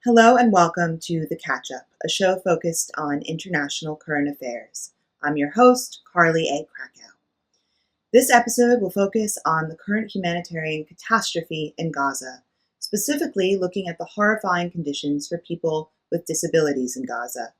Hello and welcome to The Catch-Up, a show focused on international current affairs. I'm your host, Carly A. Krakow. This episode will focus on the current humanitarian catastrophe in Gaza, specifically looking at the horrifying conditions for people with disabilities in Gaza.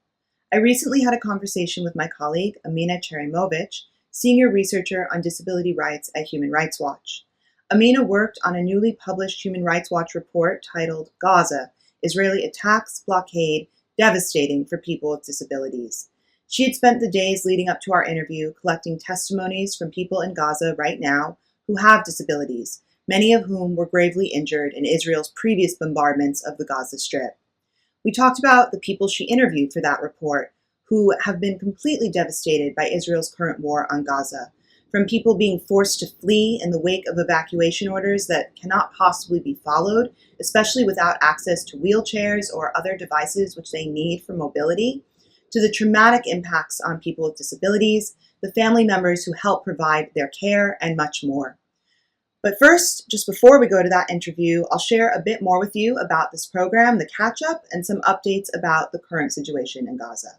I recently had a conversation with my colleague, Emina Ćerimović, senior researcher on disability rights at Human Rights Watch. Emina worked on a newly published Human Rights Watch report titled Gaza, Israeli Attacks, Blockade, Devastating for People with Disabilities. She had spent the days leading up to our interview collecting testimonies from people in Gaza right now who have disabilities, many of whom were gravely injured in Israel's previous bombardments of the Gaza Strip. We talked about the people she interviewed for that report who have been completely devastated by Israel's current war on Gaza, from people being forced to flee in the wake of evacuation orders that cannot possibly be followed, especially without access to wheelchairs or other devices which they need for mobility, to the traumatic impacts on people with disabilities, the family members who help provide their care, and much more. But first, just before we go to that interview, I'll share a bit more with you about this program, The Catch-Up, and some updates about the current situation in Gaza.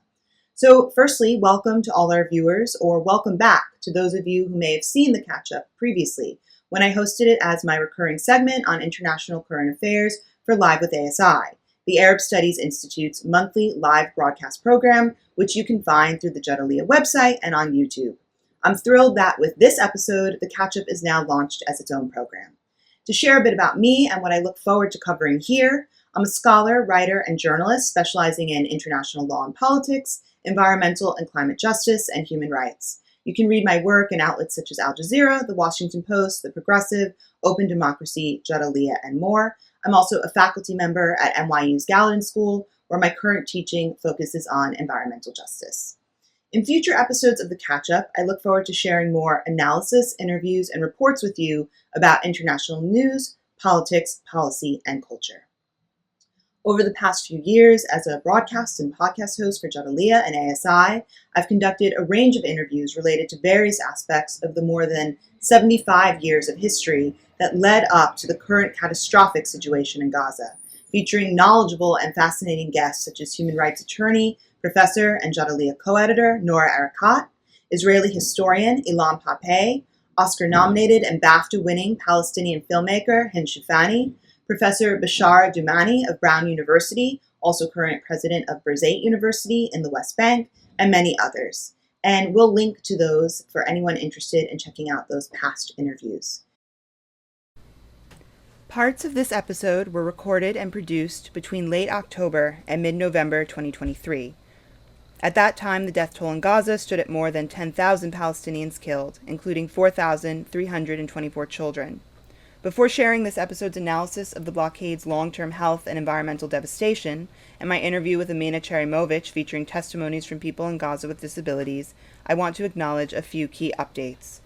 So firstly, welcome to all our viewers, or welcome back to those of you who may have seen The Catch-Up previously, when I hosted it as my recurring segment on international current affairs for Live with ASI, the Arab Studies Institute's monthly live broadcast program, which you can find through the Jadaliyya website and on YouTube. I'm thrilled that with this episode, The Catch-Up is now launched as its own program. To share a bit about me and what I look forward to covering here, I'm a scholar, writer, and journalist specializing in international law and politics, environmental and climate justice, and human rights. You can read my work in outlets such as Al Jazeera, The Washington Post, The Progressive, Open Democracy, Jadaliyya, and more. I'm also a faculty member at NYU's Gallatin School, where my current teaching focuses on environmental justice. In future episodes of The Catch-Up, I look forward to sharing more analysis, interviews, and reports with you about international news, politics, policy, and culture. Over the past few years, as a broadcast and podcast host for Jadaliyya and ASI, I've conducted a range of interviews related to various aspects of the more than 75 years of history that led up to the current catastrophic situation in Gaza, featuring knowledgeable and fascinating guests such as human rights attorney, professor, and Jadaliyya co-editor Nora Arakat, Israeli historian Ilan Pappé, Oscar-nominated and BAFTA-winning Palestinian filmmaker Hind Shafani, Professor Bashar Dumani of Brown University, also current president of Birzeit University in the West Bank, and many others. And we'll link to those for anyone interested in checking out those past interviews. Parts of this episode were recorded and produced between late October and mid-November 2023. At that time, the death toll in Gaza stood at more than 10,000 Palestinians killed, including 4,324 children. Before sharing this episode's analysis of the blockade's long-term health and environmental devastation, and my interview with Emina Ćerimović featuring testimonies from people in Gaza with disabilities, I want to acknowledge a few key updates.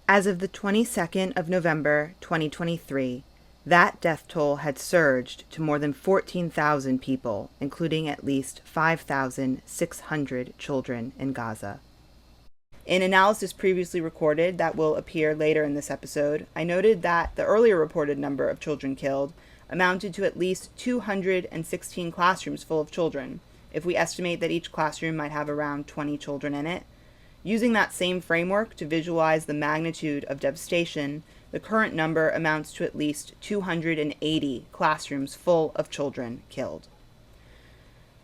As of the 22nd of November 2023, that death toll had surged to more than 14,000 people, including at least 5,600 children in Gaza. In analysis previously recorded that will appear later in this episode, I noted that the earlier reported number of children killed amounted to at least 216 classrooms full of children, if we estimate that each classroom might have around 20 children in it. Using that same framework to visualize the magnitude of devastation, the current number amounts to at least 280 classrooms full of children killed.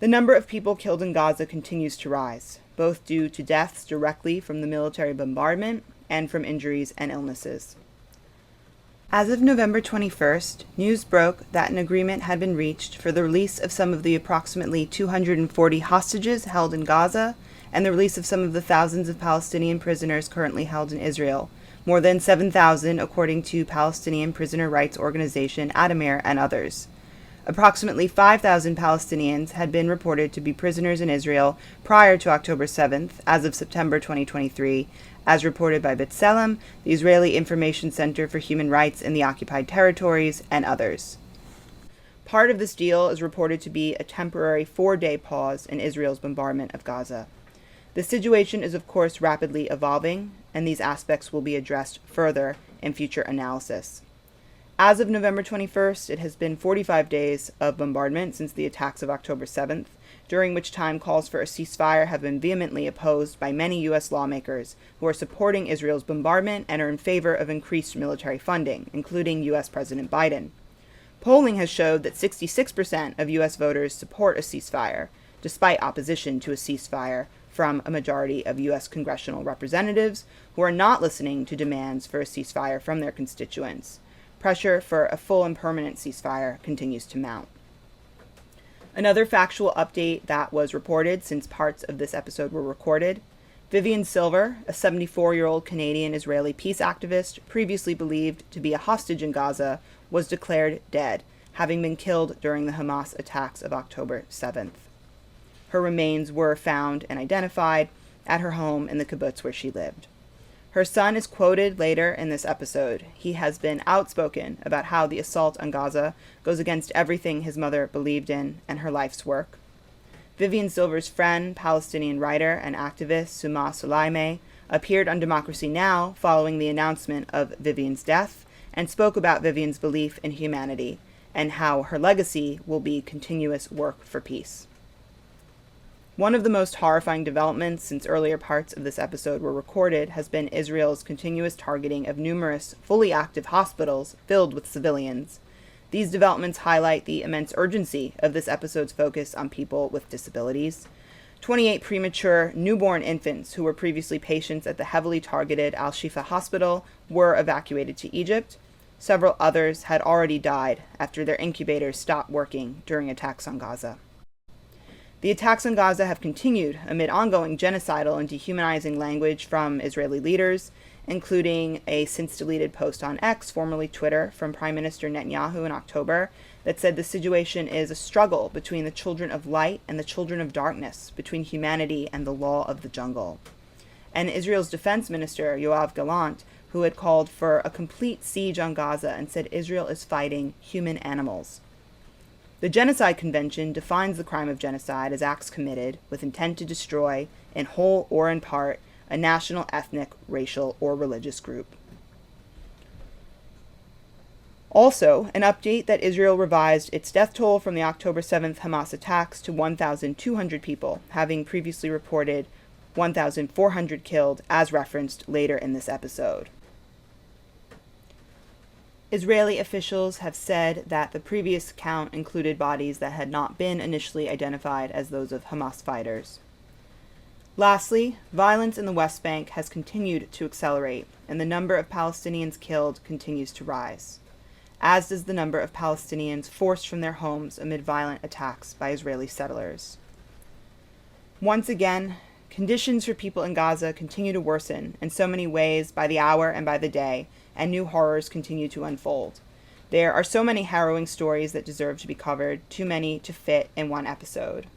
The number of people killed in Gaza continues to rise, both due to deaths directly from the military bombardment and from injuries and illnesses. As of November 21st, news broke that an agreement had been reached for the release of some of the approximately 240 hostages held in Gaza and the release of some of the thousands of Palestinian prisoners currently held in Israel, more than 7,000 according to Palestinian prisoner rights organization Addameer and others. Approximately 5,000 Palestinians had been reported to be prisoners in Israel prior to October 7th, as of September 2023, as reported by B'Tselem, the Israeli Information Center for Human Rights in the Occupied Territories, and others. Part of this deal is reported to be a temporary 4-day pause in Israel's bombardment of Gaza. The situation is, of course, rapidly evolving, and these aspects will be addressed further in future analysis. As of November 21st, it has been 45 days of bombardment since the attacks of October 7th, during which time calls for a ceasefire have been vehemently opposed by many U.S. lawmakers who are supporting Israel's bombardment and are in favor of increased military funding, including U.S. President Biden. Polling has showed that 66% of U.S. voters support a ceasefire, despite opposition to a ceasefire from a majority of U.S. congressional representatives who are not listening to demands for a ceasefire from their constituents. Pressure for a full and permanent ceasefire continues to mount. Another factual update that was reported since parts of this episode were recorded: Vivian Silver, a 74-year-old Canadian-Israeli peace activist previously believed to be a hostage in Gaza, was declared dead, having been killed during the Hamas attacks of October 7th. Her remains were found and identified at her home in the kibbutz where she lived. Her son is quoted later in this episode. He has been outspoken about how the assault on Gaza goes against everything his mother believed in and her life's work. Vivian Silver's friend, Palestinian writer and activist Suma Soleimeh, appeared on Democracy Now! Following the announcement of Vivian's death and spoke about Vivian's belief in humanity and how her legacy will be continuous work for peace. One of the most horrifying developments since earlier parts of this episode were recorded has been Israel's continuous targeting of numerous fully active hospitals filled with civilians. These developments highlight the immense urgency of this episode's focus on people with disabilities. 28 premature newborn infants who were previously patients at the heavily targeted Al-Shifa hospital were evacuated to Egypt. Several others had already died after their incubators stopped working during attacks on Gaza. The attacks on Gaza have continued amid ongoing genocidal and dehumanizing language from Israeli leaders, including a since-deleted post on X, formerly Twitter, from Prime Minister Netanyahu in October that said the situation is a struggle between the children of light and the children of darkness, between humanity and the law of the jungle. And Israel's defense minister, Yoav Gallant, who had called for a complete siege on Gaza and said Israel is fighting human animals. The Genocide Convention defines the crime of genocide as acts committed with intent to destroy, in whole or in part, a national, ethnic, racial, or religious group. Also, an update that Israel revised its death toll from the October 7th Hamas attacks to 1,200 people, having previously reported 1,400 killed, as referenced later in this episode. Israeli officials have said that the previous count included bodies that had not been initially identified as those of Hamas fighters. Lastly, violence in the West Bank has continued to accelerate, and the number of Palestinians killed continues to rise, as does the number of Palestinians forced from their homes amid violent attacks by Israeli settlers. Once again, conditions for people in Gaza continue to worsen in so many ways by the hour and by the day, and new horrors continue to unfold. There are so many harrowing stories that deserve to be covered, too many to fit in one episode.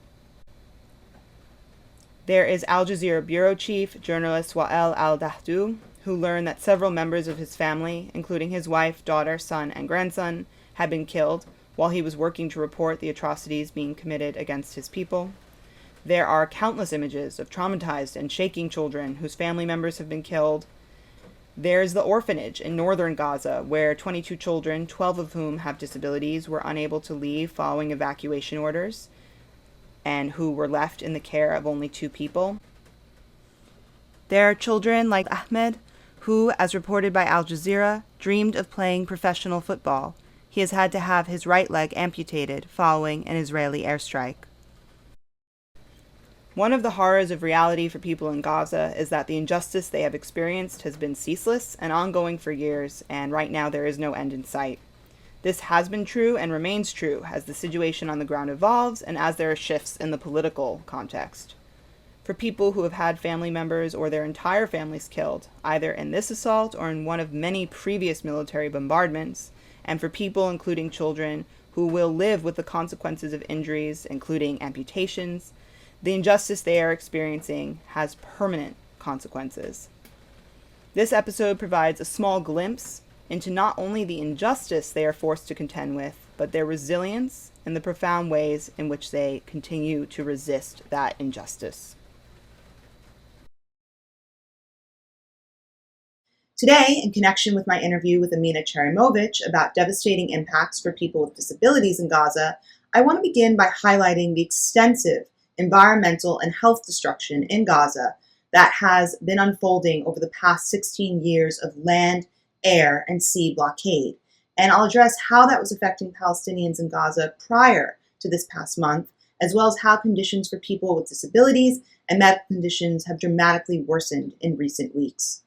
There is Al Jazeera bureau chief, journalist Wael al-Dahdu, who learned that several members of his family, including his wife, daughter, son, and grandson, had been killed while he was working to report the atrocities being committed against his people. There are countless images of traumatized and shaking children whose family members have been killed. There's the orphanage in northern Gaza, where 22 children, 12 of whom have disabilities, were unable to leave following evacuation orders, and who were left in the care of only 2 people. There are children like Ahmed, who, as reported by Al Jazeera, dreamed of playing professional football. He has had to have his right leg amputated following an Israeli airstrike. One of the horrors of reality for people in Gaza is that the injustice they have experienced has been ceaseless and ongoing for years, and right now there is no end in sight. This has been true and remains true as the situation on the ground evolves and as there are shifts in the political context. For people who have had family members or their entire families killed, either in this assault or in one of many previous military bombardments, and for people, including children, who will live with the consequences of injuries, including amputations, the injustice they are experiencing has permanent consequences. This episode provides a small glimpse into not only the injustice they are forced to contend with, but their resilience and the profound ways in which they continue to resist that injustice. Today, in connection with my interview with Emina Ćerimović about devastating impacts for people with disabilities in Gaza, I want to begin by highlighting the extensive environmental and health destruction in Gaza that has been unfolding over the past 16 years of land, air, and sea blockade. And I'll address how that was affecting Palestinians in Gaza prior to this past month, as well as how conditions for people with disabilities and medical conditions have dramatically worsened in recent weeks.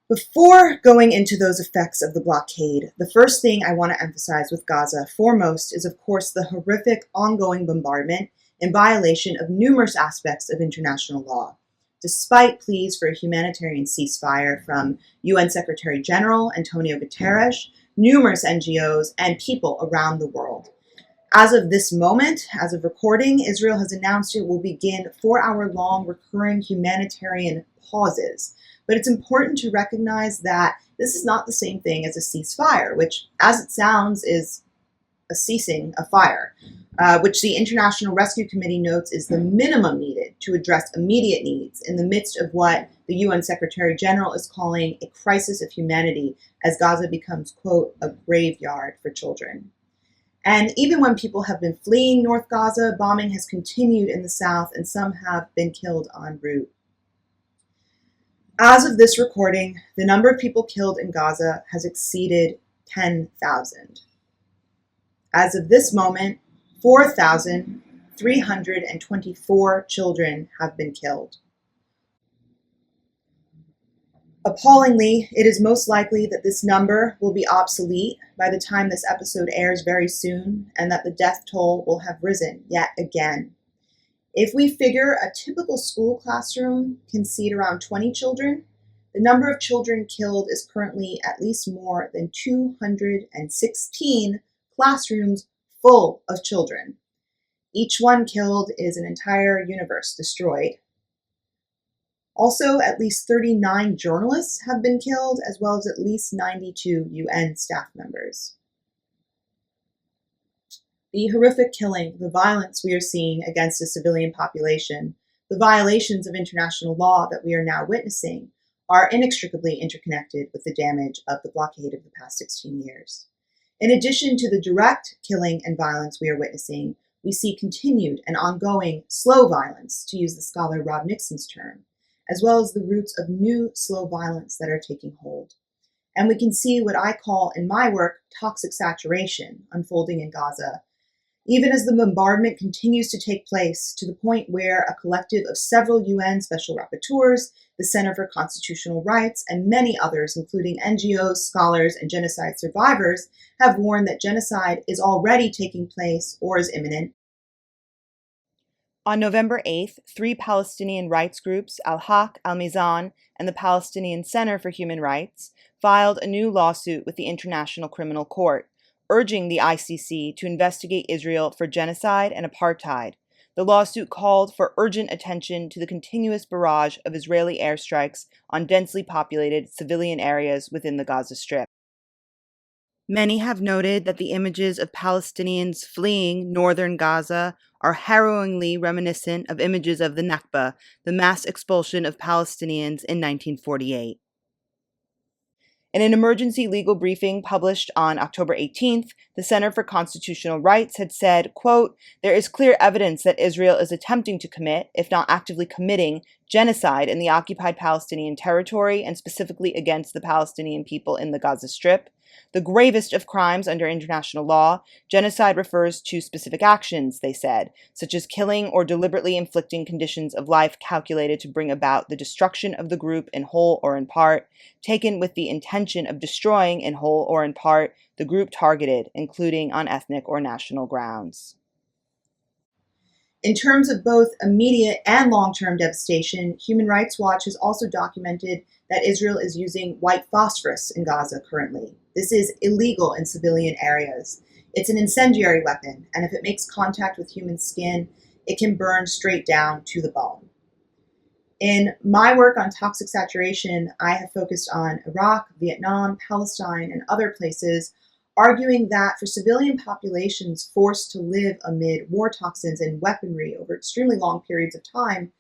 Before going into those effects of the blockade, the first thing I want to emphasize with Gaza foremost is, of course, the horrific ongoing bombardment in violation of numerous aspects of international law. Despite pleas for a humanitarian ceasefire from UN Secretary General Antonio Guterres, numerous NGOs, and people around the world. As of this moment, as of recording, Israel has announced it will begin 4-hour-long recurring humanitarian pauses. But it's important to recognize that this is not the same thing as a ceasefire, which, as it sounds, is a ceasing of fire, which the International Rescue Committee notes is the minimum needed to address immediate needs in the midst of what the UN Secretary General is calling a crisis of humanity as Gaza becomes, quote, a graveyard for children. And even when people have been fleeing North Gaza, bombing has continued in the south and some have been killed en route. As of this recording, the number of people killed in Gaza has exceeded 10,000. As of this moment, 4,324 children have been killed. Appallingly, it is most likely that this number will be obsolete by the time this episode airs very soon, and that the death toll will have risen yet again. If we figure a typical school classroom can seat around 20 children, the number of children killed is currently at least more than 216 classrooms full of children. Each one killed is an entire universe destroyed. Also, at least 39 journalists have been killed, as well as at least 92 UN staff members. The horrific killing, the violence we are seeing against the civilian population, the violations of international law that we are now witnessing are inextricably interconnected with the damage of the blockade of the past 16 years. In addition to the direct killing and violence we are witnessing, we see continued and ongoing slow violence, to use the scholar Rob Nixon's term, as well as the roots of new slow violence that are taking hold. And we can see what I call in my work toxic saturation unfolding in Gaza, even as the bombardment continues to take place to the point where a collective of several UN special rapporteurs, the Center for Constitutional Rights, and many others, including NGOs, scholars, and genocide survivors, have warned that genocide is already taking place or is imminent. On November 8th, 3 Palestinian rights groups, Al-Haq, Al-Mizan, and the Palestinian Center for Human Rights, filed a new lawsuit with the International Criminal Court, urging the ICC to investigate Israel for genocide and apartheid. The lawsuit called for urgent attention to the continuous barrage of Israeli airstrikes on densely populated civilian areas within the Gaza Strip. Many have noted that the images of Palestinians fleeing northern Gaza are harrowingly reminiscent of images of the Nakba, the mass expulsion of Palestinians in 1948. In an emergency legal briefing published on October 18th, the Center for Constitutional Rights had said, quote, "There is clear evidence that Israel is attempting to commit, if not actively committing, genocide in the occupied Palestinian territory and specifically against the Palestinian people in the Gaza Strip. The gravest of crimes under international law, genocide refers to specific actions, they said, such as killing or deliberately inflicting conditions of life calculated to bring about the destruction of the group in whole or in part, taken with the intention of destroying in whole or in part the group targeted, including on ethnic or national grounds." In terms of both immediate and long-term devastation, Human Rights Watch has also documented that Israel is using white phosphorus in Gaza currently. This is illegal in civilian areas. It's an incendiary weapon, and if it makes contact with human skin, it can burn straight down to the bone. In my work on toxic saturation, I have focused on Iraq, Vietnam, Palestine, and other places, arguing that for civilian populations forced to live amid war toxins and weaponry over extremely long periods of time,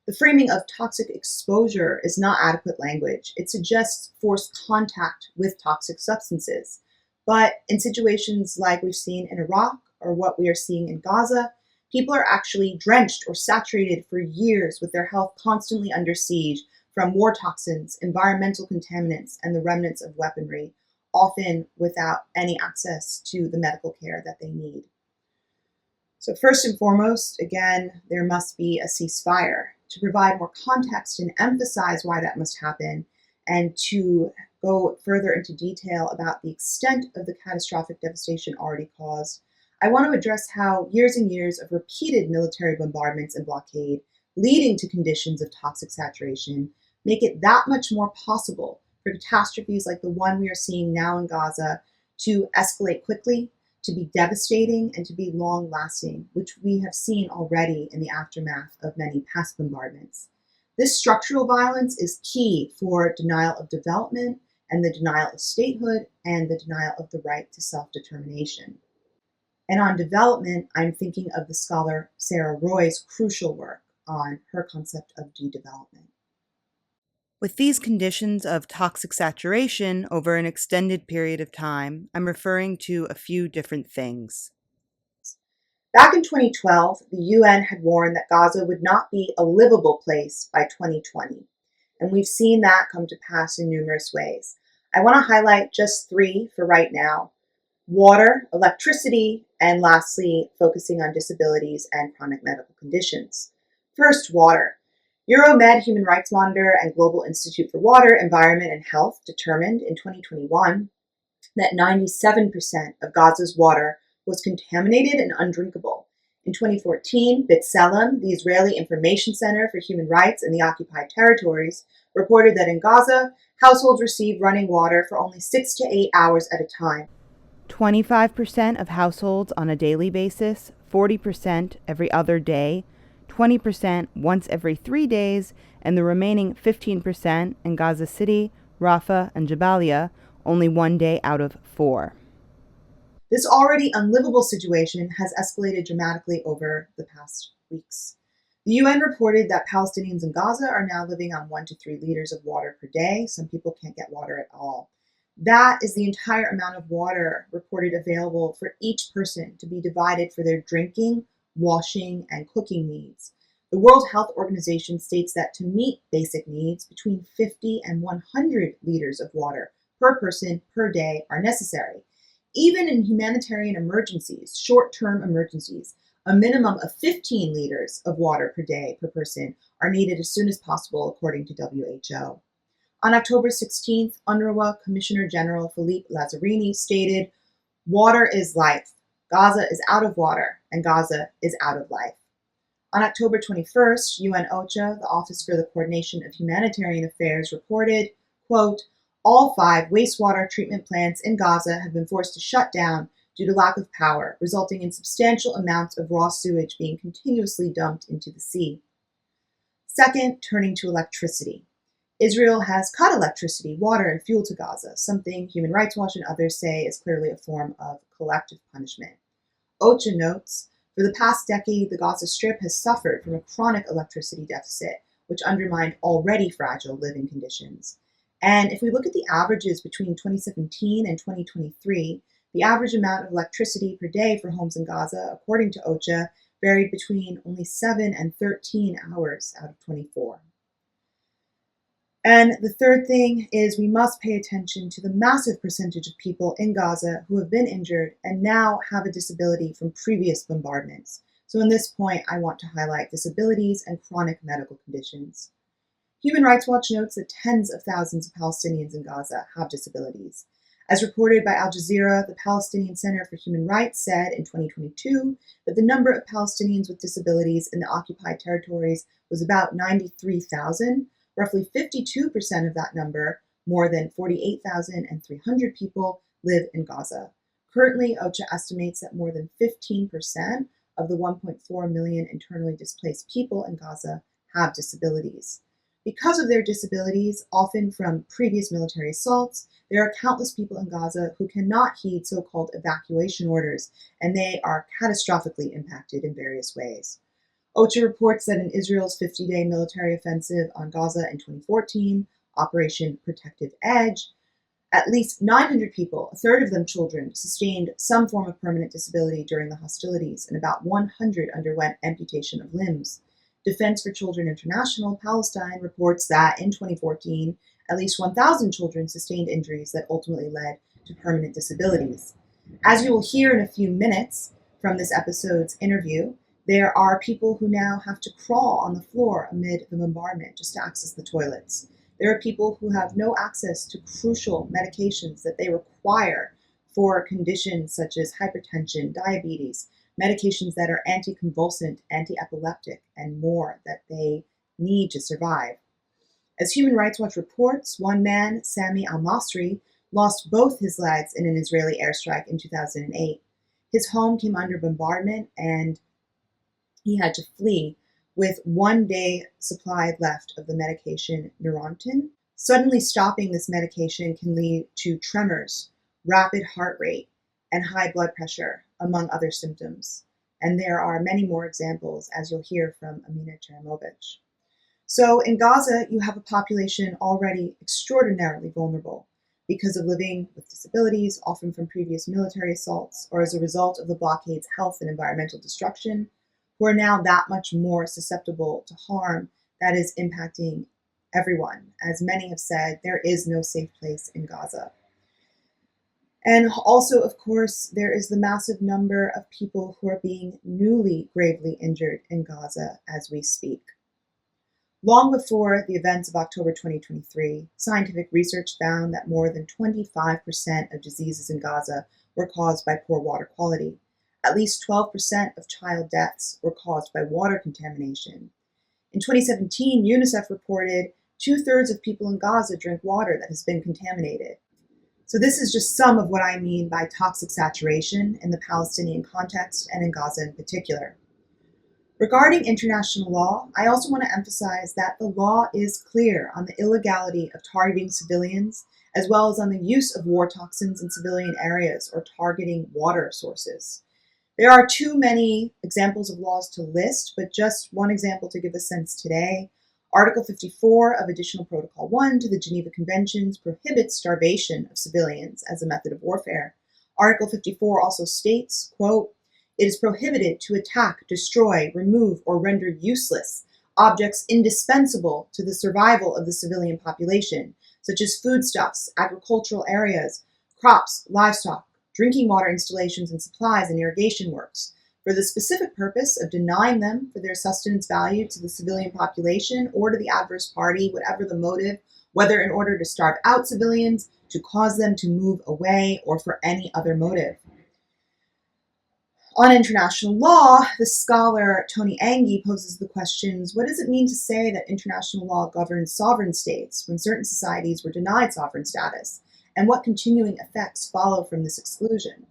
The framing of toxic exposure is not adequate language. It suggests forced contact with toxic substances. But in situations like we've seen in Iraq or what we are seeing in Gaza, people are actually drenched or saturated for years with their health constantly under siege from war toxins, environmental contaminants, and the remnants of weaponry, often without any access to the medical care that they need. So first and foremost, again, there must be a ceasefire to provide more context and emphasize why that must happen, and to go further into detail about the extent of the catastrophic devastation already caused. I want to address how years and years of repeated military bombardments and blockade leading to conditions of toxic saturation make it that much more possible for catastrophes like the one we are seeing now in Gaza to escalate quickly, to be devastating, and to be long-lasting, which we have seen already in the aftermath of many past bombardments. This structural violence is key for denial of development and the denial of statehood and the denial of the right to self-determination. And on development, I'm thinking of the scholar Sarah Roy's crucial work on her concept of de-development. With these conditions of toxic saturation over an extended period of time, I'm referring to a few different things. Back in 2012, the UN had warned that Gaza would not be a livable place by 2020, and we've seen that come to pass in numerous ways. I want to highlight just three for right now: water, electricity, and lastly, focusing on disabilities and chronic medical conditions. First, water. Euromed Human Rights Monitor and Global Institute for Water, Environment, and Health determined in 2021 that 97% of Gaza's water was contaminated and undrinkable. In 2014, B'Tselem, the Israeli Information Center for Human Rights in the occupied territories, reported that in Gaza, households received running water for only 6 to 8 hours at a time. 25% of households on a daily basis, 40% every other day, 20% once every 3 days, and the remaining 15% in Gaza City, Rafah, and Jabalia, only 1 day out of 4. This already unlivable situation has escalated dramatically over the past weeks. The UN reported that Palestinians in Gaza are now living on 1 to 3 liters of water per day. Some people can't get water at all. That is the entire amount of water reported available for each person to be divided for their drinking, washing, and cooking needs. The World Health Organization states that to meet basic needs, between 50 and 100 liters of water per person per day are necessary. Even in humanitarian emergencies, short-term emergencies, a minimum of 15 liters of water per day per person are needed as soon as possible, according to WHO. On October 16th, UNRWA Commissioner General Philippe Lazzarini stated, "Water is life. Gaza is out of water, and Gaza is out of life." On October 21st, UN OCHA, the Office for the Coordination of Humanitarian Affairs, reported, quote, "All 5 wastewater treatment plants in Gaza have been forced to shut down due to lack of power, resulting in substantial amounts of raw sewage being continuously dumped into the sea." Second, turning to electricity. Israel has cut electricity, water, and fuel to Gaza, something Human Rights Watch and others say is clearly a form of collective punishment. OCHA notes, for the past decade, the Gaza Strip has suffered from a chronic electricity deficit, which undermined already fragile living conditions. And if we look at the averages between 2017 and 2023, the average amount of electricity per day for homes in Gaza, according to OCHA, varied between only 7 and 13 hours out of 24. And the third thing is we must pay attention to the massive percentage of people in Gaza who have been injured and now have a disability from previous bombardments. So in this point, I want to highlight disabilities and chronic medical conditions. Human Rights Watch notes that tens of thousands of Palestinians in Gaza have disabilities. As reported by Al Jazeera, the Palestinian Center for Human Rights said in 2022 that the number of Palestinians with disabilities in the occupied territories was about 93,000. Roughly 52% of that number, more than 48,300 people, live in Gaza. Currently, OCHA estimates that more than 15% of the 1.4 million internally displaced people in Gaza have disabilities. Because of their disabilities, often from previous military assaults, there are countless people in Gaza who cannot heed so-called evacuation orders, and they are catastrophically impacted in various ways. OCHA reports that in Israel's 50-day military offensive on Gaza in 2014, Operation Protective Edge, at least 900 people, a third of them children, sustained some form of permanent disability during the hostilities, and about 100 underwent amputation of limbs. Defense for Children International Palestine reports that in 2014, at least 1,000 children sustained injuries that ultimately led to permanent disabilities. As you will hear in a few minutes from this episode's interview, there are people who now have to crawl on the floor amid the bombardment just to access the toilets. There are people who have no access to crucial medications that they require for conditions such as hypertension, diabetes, medications that are anticonvulsant, anti-epileptic, and more that they need to survive. As Human Rights Watch reports, one man, Sami al-Masri, lost both his legs in an Israeli airstrike in 2008. His home came under bombardment and he had to flee with 1 day supply left of the medication Neurontin. Suddenly stopping this medication can lead to tremors, rapid heart rate, and high blood pressure, among other symptoms. And there are many more examples, as you'll hear from Emina Ćerimović. So in Gaza, you have a population already extraordinarily vulnerable because of living with disabilities, often from previous military assaults, or as a result of the blockade's health and environmental destruction, who are now that much more susceptible to harm that is impacting everyone. As many have said, there is no safe place in Gaza. And also, of course, there is the massive number of people who are being newly gravely injured in Gaza as we speak. Long before the events of October 2023, scientific research found that more than 25% of diseases in Gaza were caused by poor water quality. At least 12% of child deaths were caused by water contamination. In 2017, UNICEF reported 2/3 of people in Gaza drink water that has been contaminated. So this is just some of what I mean by toxic saturation in the Palestinian context and in Gaza in particular. Regarding international law, I also want to emphasize that the law is clear on the illegality of targeting civilians, as well as on the use of war toxins in civilian areas or targeting water sources. There are too many examples of laws to list, but just one example to give a sense today. Article 54 of Additional Protocol 1 to the Geneva Conventions prohibits starvation of civilians as a method of warfare. Article 54 also states, quote, "It is prohibited to attack, destroy, remove, or render useless objects indispensable to the survival of the civilian population, such as foodstuffs, agricultural areas, crops, livestock, drinking water installations and supplies, and irrigation works, for the specific purpose of denying them for their sustenance value to the civilian population or to the adverse party, whatever the motive, whether in order to starve out civilians, to cause them to move away, or for any other motive." On international law, the scholar Tony Angie poses the questions, what does it mean to say that international law governs sovereign states when certain societies were denied sovereign status? And what continuing effects follow from this exclusion?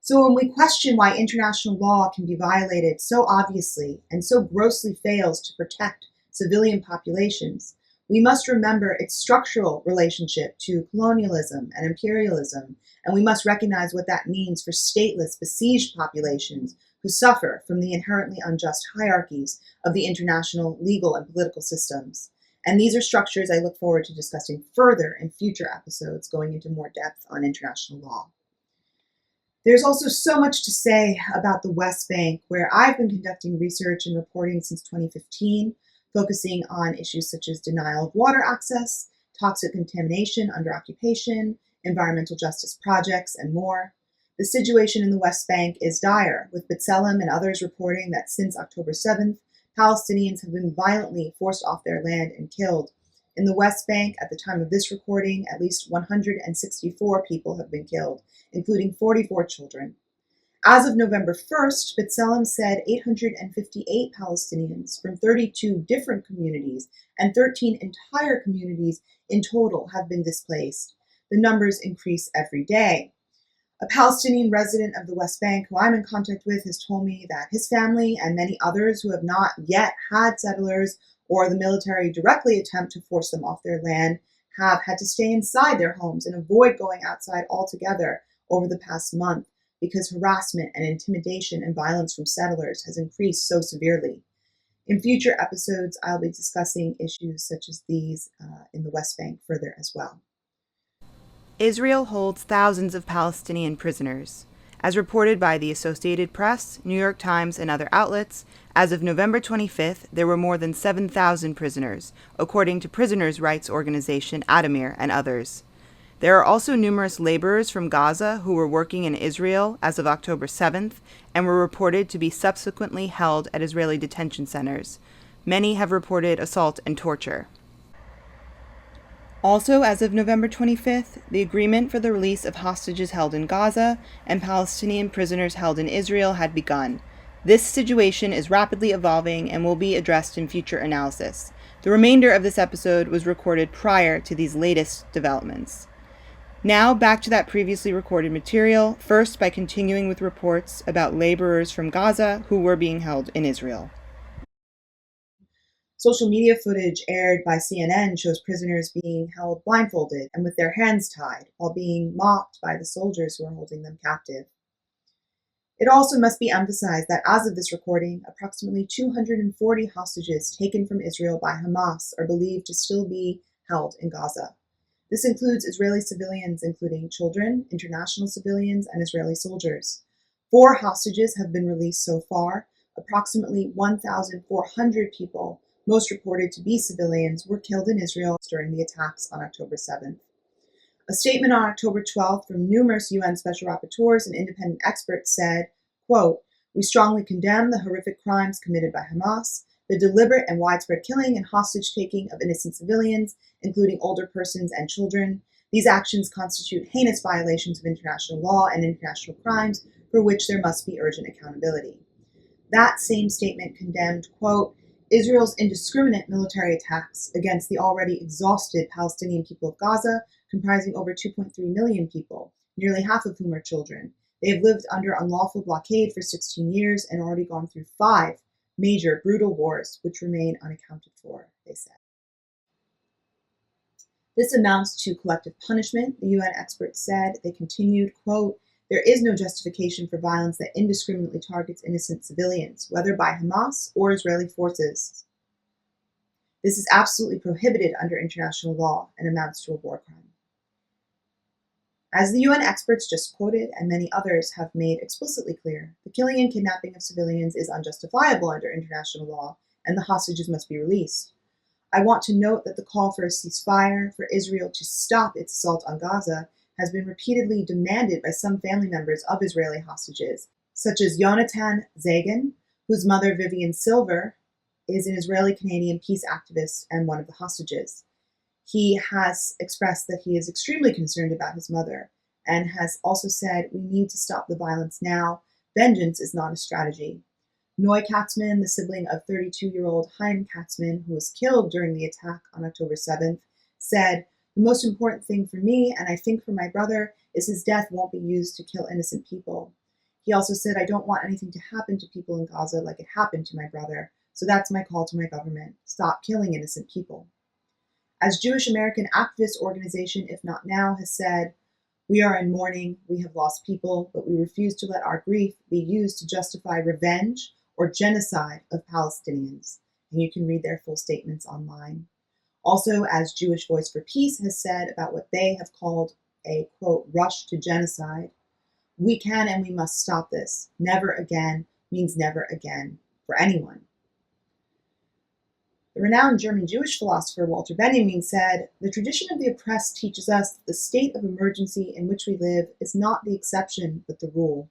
So when we question why international law can be violated so obviously and so grossly fails to protect civilian populations, we must remember its structural relationship to colonialism and imperialism, and we must recognize what that means for stateless, besieged populations who suffer from the inherently unjust hierarchies of the international legal and political systems. And these are structures I look forward to discussing further in future episodes, going into more depth on international law. There's also so much to say about the West Bank, where I've been conducting research and reporting since 2015, focusing on issues such as denial of water access, toxic contamination under occupation, environmental justice projects, and more. The situation in the West Bank is dire, with B'Tselem and others reporting that since October 7th, Palestinians have been violently forced off their land and killed. In the West Bank, at the time of this recording, at least 164 people have been killed, including 44 children. As of November 1st, B'Tselem said 858 Palestinians from 32 different communities and 13 entire communities in total have been displaced. The numbers increase every day. A Palestinian resident of the West Bank who I'm in contact with has told me that his family and many others who have not yet had settlers or the military directly attempt to force them off their land have had to stay inside their homes and avoid going outside altogether over the past month because harassment and intimidation and violence from settlers has increased so severely. In future episodes, I'll be discussing issues such as these in the West Bank further as well. Israel holds thousands of Palestinian prisoners. As reported by the Associated Press, New York Times, and other outlets, as of November 25th, there were more than 7,000 prisoners, according to prisoners' rights organization Adamir and others. There are also numerous laborers from Gaza who were working in Israel as of October 7th and were reported to be subsequently held at Israeli detention centers. Many have reported assault and torture. Also, as of November 25th, the agreement for the release of hostages held in Gaza and Palestinian prisoners held in Israel had begun. This situation is rapidly evolving and will be addressed in future analysis. The remainder of this episode was recorded prior to these latest developments. Now, back to that previously recorded material, first by continuing with reports about laborers from Gaza who were being held in Israel. Social media footage aired by CNN shows prisoners being held blindfolded and with their hands tied while being mocked by the soldiers who are holding them captive. It also must be emphasized that as of this recording, approximately 240 hostages taken from Israel by Hamas are believed to still be held in Gaza. This includes Israeli civilians, including children, international civilians, and Israeli soldiers. 4 hostages have been released so far. Approximately 1,400 people, most reported to be civilians, were killed in Israel during the attacks on October 7th. A statement on October 12th from numerous UN special rapporteurs and independent experts said, quote, "We strongly condemn the horrific crimes committed by Hamas, the deliberate and widespread killing and hostage-taking of innocent civilians, including older persons and children. These actions constitute heinous violations of international law and international crimes for which there must be urgent accountability." That same statement condemned, quote, "Israel's indiscriminate military attacks against the already exhausted Palestinian people of Gaza, comprising over 2.3 million people, nearly half of whom are children. They have lived under unlawful blockade for 16 years and already gone through 5 major brutal wars which remain unaccounted for," they said. This amounts to collective punishment, the UN experts said. They continued, quote, "There is no justification for violence that indiscriminately targets innocent civilians, whether by Hamas or Israeli forces. This is absolutely prohibited under international law and amounts to a war crime." As the UN experts just quoted, and many others have made explicitly clear, the killing and kidnapping of civilians is unjustifiable under international law, and the hostages must be released. I want to note that the call for a ceasefire, for Israel to stop its assault on Gaza, has been repeatedly demanded by some family members of Israeli hostages, such as Yonatan Zagan, whose mother, Vivian Silver, is an Israeli-Canadian peace activist and one of the hostages. He has expressed that he is extremely concerned about his mother and has also said, "We need to stop the violence now. Vengeance is not a strategy." Noy Katzman, the sibling of 32-year-old Chaim Katzman, who was killed during the attack on October 7th, said, "The most important thing for me, and I think for my brother, is his death won't be used to kill innocent people." He also said, "I don't want anything to happen to people in Gaza like it happened to my brother, so that's my call to my government. Stop killing innocent people." As Jewish American activist organization If Not Now has said, "We are in mourning, we have lost people, but we refuse to let our grief be used to justify revenge or genocide of Palestinians." And you can read their full statements online. Also, as Jewish Voice for Peace has said about what they have called a, quote, "rush to genocide," "We can and we must stop this. Never again means never again for anyone." The renowned German Jewish philosopher Walter Benjamin said, "The tradition of the oppressed teaches us that the state of emergency in which we live is not the exception, but the rule."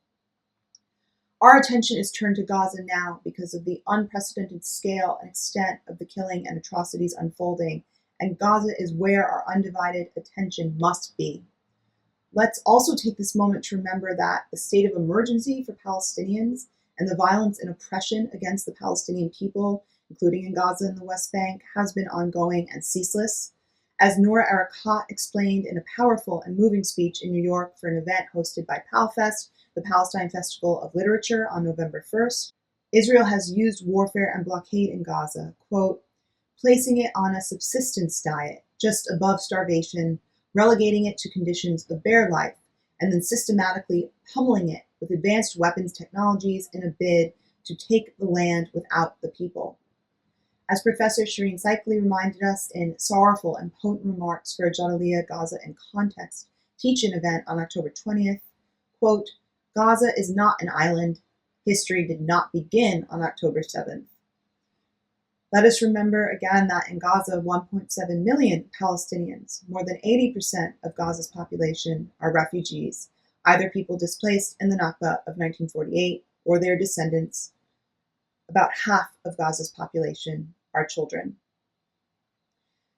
Our attention is turned to Gaza now because of the unprecedented scale and extent of the killing and atrocities unfolding, and Gaza is where our undivided attention must be. Let's also take this moment to remember that the state of emergency for Palestinians and the violence and oppression against the Palestinian people, including in Gaza and the West Bank, has been ongoing and ceaseless. As Nora Erekat explained in a powerful and moving speech in New York for an event hosted by PalFest, the Palestine Festival of Literature, on November 1st, Israel has used warfare and blockade in Gaza, quote, "placing it on a subsistence diet, just above starvation, relegating it to conditions of bare life, and then systematically pummeling it with advanced weapons technologies in a bid to take the land without the people. As Professor Shireen Saikley reminded us in sorrowful and potent remarks for a Jadaliyya Gaza in Context teach-in event on October 20th, quote, Gaza is not an island. History did not begin on October 7th. Let us remember again that in Gaza, 1.7 million Palestinians, more than 80% of Gaza's population, are refugees, either people displaced in the Nakba of 1948 or their descendants. About half of Gaza's population are children.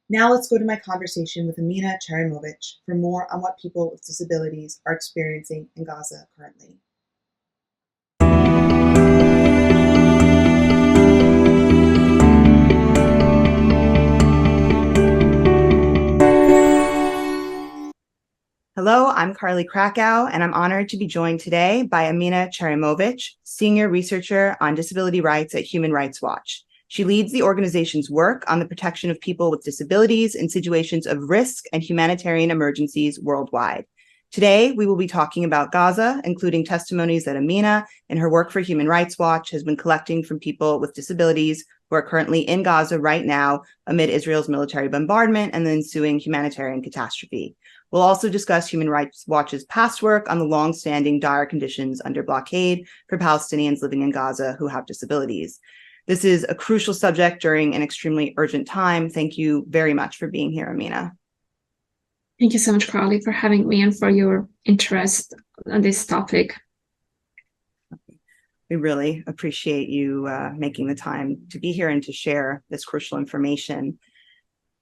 Now let's go to my conversation with Emina Ćerimović for more on what people with disabilities are experiencing in Gaza currently. Hello, I'm Carly Krakow, and I'm honored to be joined today by Emina Ćerimović, Senior Researcher on Disability Rights at Human Rights Watch. She leads the organization's work on the protection of people with disabilities in situations of risk and humanitarian emergencies worldwide. Today, we will be talking about Gaza, including testimonies that Emina, in her work for Human Rights Watch, has been collecting from people with disabilities who are currently in Gaza right now amid Israel's military bombardment and the ensuing humanitarian catastrophe. We'll also discuss Human Rights Watch's past work on the long-standing dire conditions under blockade for Palestinians living in Gaza who have disabilities. This is a crucial subject during an extremely urgent time. Thank you very much for being here, Emina. Thank you so much, Carly, for having me and for your interest on this topic. We really appreciate you making the time to be here and to share this crucial information.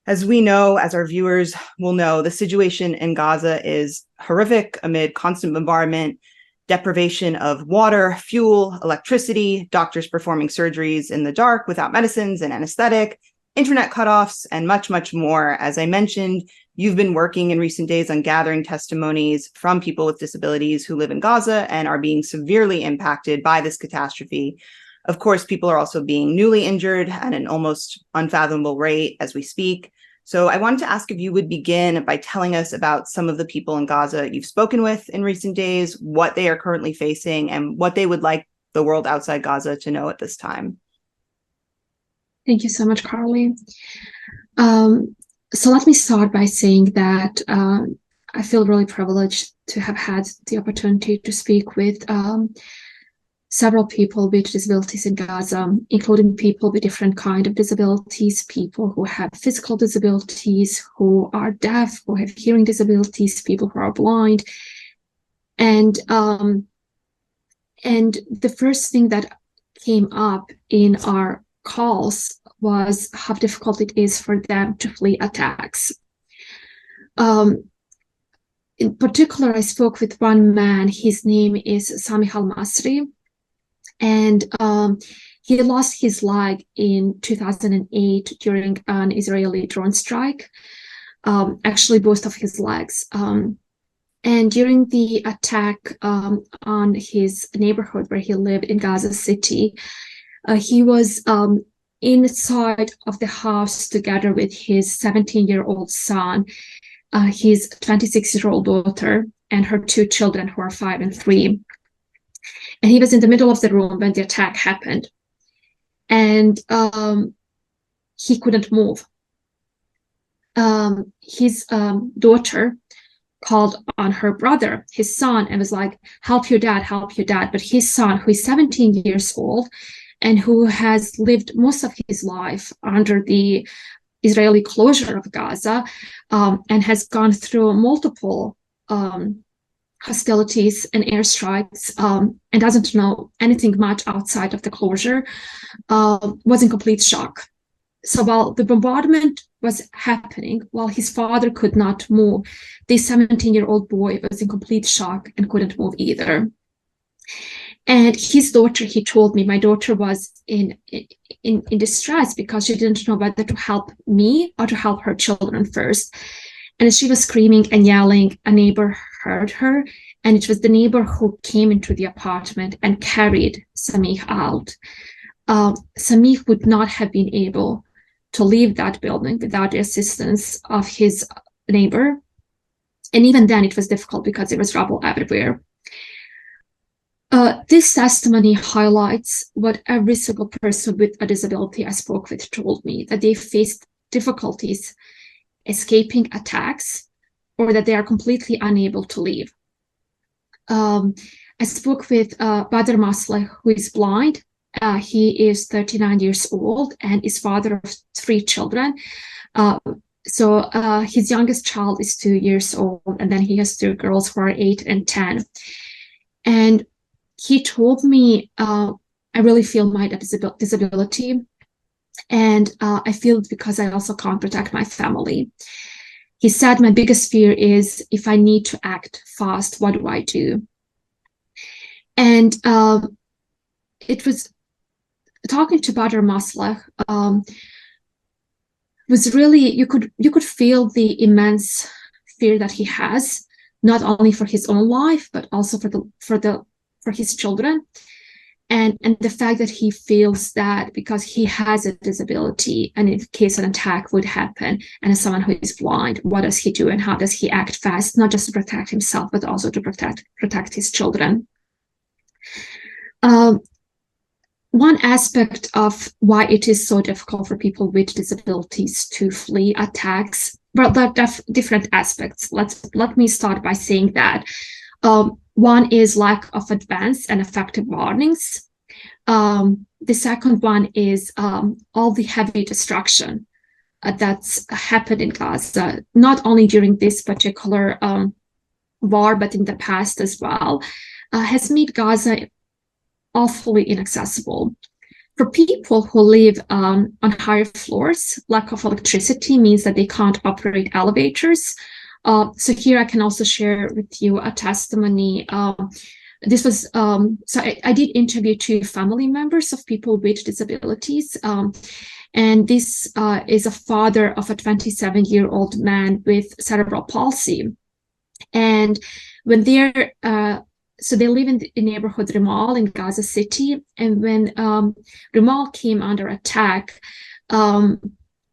As we know, as our viewers will know, the situation in Gaza is horrific amid constant bombardment, deprivation of water, fuel, electricity, doctors performing surgeries in the dark without medicines and anesthetic, internet cutoffs, and much, much more. As I mentioned, you've been working in recent days on gathering testimonies from people with disabilities who live in Gaza and are being severely impacted by this catastrophe. Of course, people are also being newly injured at an almost unfathomable rate as we speak. So I wanted to ask if you would begin by telling us about some of the people in Gaza you've spoken with in recent days, what they are currently facing, and what they would like the world outside Gaza to know at this time. Thank you so much, Carly. So let me start by saying that I feel really privileged to have had the opportunity to speak with several people with disabilities in Gaza, including people with different kinds of disabilities, people who have physical disabilities, who are deaf, who have hearing disabilities, people who are blind. And the first thing that came up in our calls was how difficult it is for them to flee attacks. In particular, I spoke with one man. His name is Sami Al-Masri. And he lost his leg in 2008 during an Israeli drone strike, actually both of his legs. And during the attack on his neighborhood where he lived in Gaza City, he was inside of the house together with his 17-year-old son, his 26-year-old daughter, and her two children who are 5 and 3. And he was in the middle of the room when the attack happened. And he couldn't move. His daughter called on her brother, his son, and was like, help your dad, help your dad. But his son, who is 17 years old and who has lived most of his life under the Israeli closure of Gaza and has gone through multiple hostilities and airstrikes and doesn't know anything much outside of the closure, was in complete shock. So while the bombardment was happening, while his father could not move, this 17-year-old boy was in complete shock and couldn't move either. And his daughter, he told me, my daughter was in distress because she didn't know whether to help me or to help her children first. And as she was screaming and yelling, a neighbor heard her, and it was the neighbor who came into the apartment and carried Samih out. Samih would not have been able to leave that building without the assistance of his neighbor. And even then it was difficult because there was rubble everywhere. This testimony highlights what every single person with a disability I spoke with told me, that they faced difficulties escaping attacks or that they are completely unable to leave. I spoke with Badr Masleh, who is blind. He is 39 years old and is father of 3 children. So his youngest child is 2 years old, and then he has 2 girls who are 8 and 10. And he told me, I really feel my disability, and I feel it because I also can't protect my family. He said, my biggest fear is if I need to act fast, what do I do? And it was talking to Badr Masleh, was really, you could feel the immense fear that he has, not only for his own life, but also for his children. And the fact that he feels that because he has a disability, and in case an attack would happen, and as someone who is blind, what does he do and how does he act fast, not just to protect himself, but also to protect his children. One aspect of why it is so difficult for people with disabilities to flee attacks, well, there are different aspects. Let me start by saying that one is lack of advance and effective warnings. The second one is all the heavy destruction that's happened in Gaza, not only during this particular war, but in the past as well, has made Gaza awfully inaccessible. For people who live on higher floors, lack of electricity means that they can't operate elevators. So here I can also share with you a testimony. This was, so I did interview 2 family members of people with disabilities. And this is a father of a 27-year-old man with cerebral palsy. And when they're, so they live in the neighborhood Rimal in Gaza City. And when Rimal came under attack,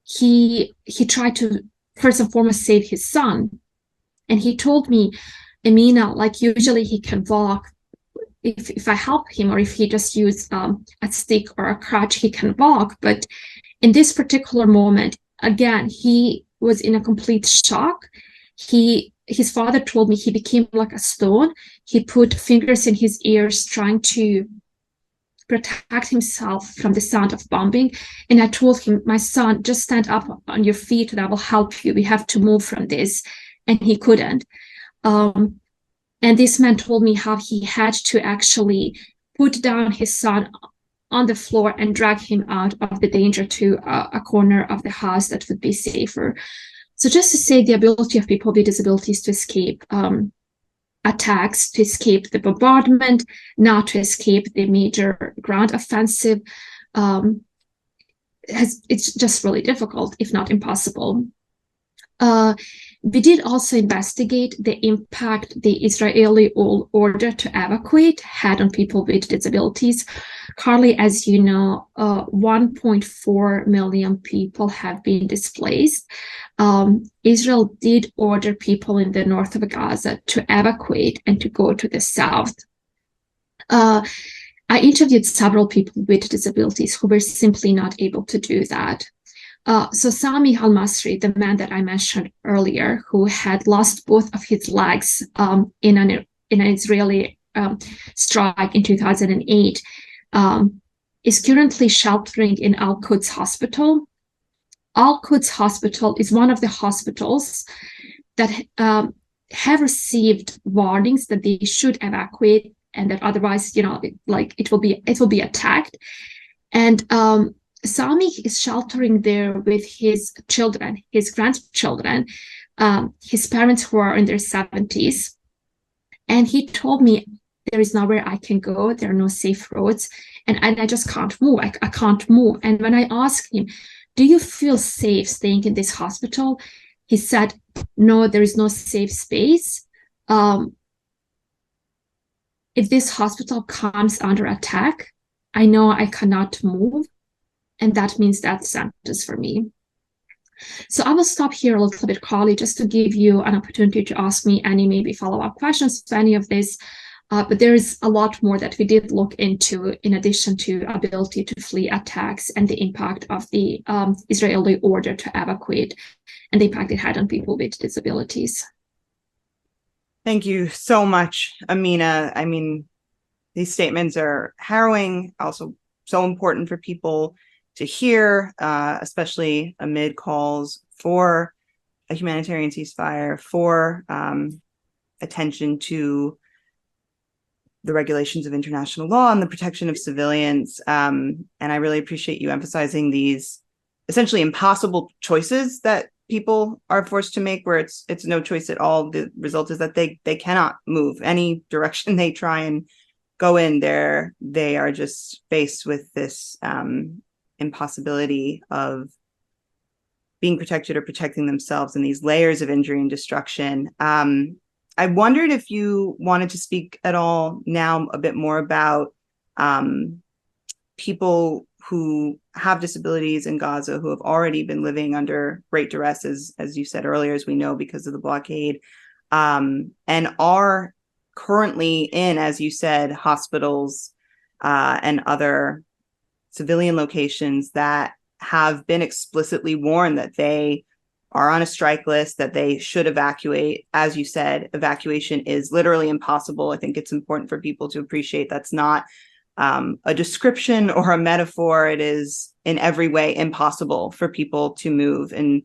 he tried to first and foremost save his son. And he told me, Emina, like usually he can walk. If I help him, or if he just use a stick or a crutch, he can walk. But in this particular moment, again, he was in a complete shock. His father told me he became like a stone. He put fingers in his ears trying to protect himself from the sound of bombing. And I told him, my son, just stand up on your feet and I will help you. We have to move from this. And he couldn't. And this man told me how he had to actually put down his son on the floor and drag him out of the danger to a corner of the house that would be safer. So just to say, the ability of people with disabilities to escape attacks, to escape the bombardment, not to escape the major ground offensive, it's just really difficult, if not impossible. We did also investigate the impact the Israeli order to evacuate had on people with disabilities. Carly, as you know, 1.4 million people have been displaced. Israel did order people in the north of Gaza to evacuate and to go to the south. I interviewed several people with disabilities who were simply not able to do that. So Sami Al-Masri, the man that I mentioned earlier, who had lost both of his legs in an Israeli strike in 2008, is currently sheltering in Al-Quds Hospital. Al-Quds Hospital is one of the hospitals that have received warnings that they should evacuate and that otherwise, like it will be attacked. And Sami is sheltering there with his children, his grandchildren, his parents who are in their 70s. And he told me, there is nowhere I can go. There are no safe roads. And I just can't move. I can't move. And when I asked him, do you feel safe staying in this hospital? He said, no, there is no safe space. If this hospital comes under attack, I know I cannot move. And that means death sentence for me. So I will stop here a little bit, Carly, just to give you an opportunity to ask me any maybe follow-up questions to any of this. But there is a lot more that we did look into, in addition to ability to flee attacks and the impact of the Israeli order to evacuate and the impact it had on people with disabilities. Thank you so much, Emina. I mean, these statements are harrowing, also so important for people to hear, especially amid calls for a humanitarian ceasefire, for attention to the regulations of international law and the protection of civilians. And I really appreciate you emphasizing these essentially impossible choices that people are forced to make, where it's no choice at all. The result is that they cannot move any direction they try and go in. They are just faced with this impossibility of being protected or protecting themselves, and these layers of injury and destruction. I wondered if you wanted to speak at all now a bit more about people who have disabilities in Gaza, who have already been living under great duress, as you said earlier, as we know, because of the blockade, and are currently in, as you said, hospitals and other civilian locations that have been explicitly warned that they are on a strike list, that they should evacuate. As you said, evacuation is literally impossible. I think it's important for people to appreciate that's not a description or a metaphor. It is in every way impossible for people to move in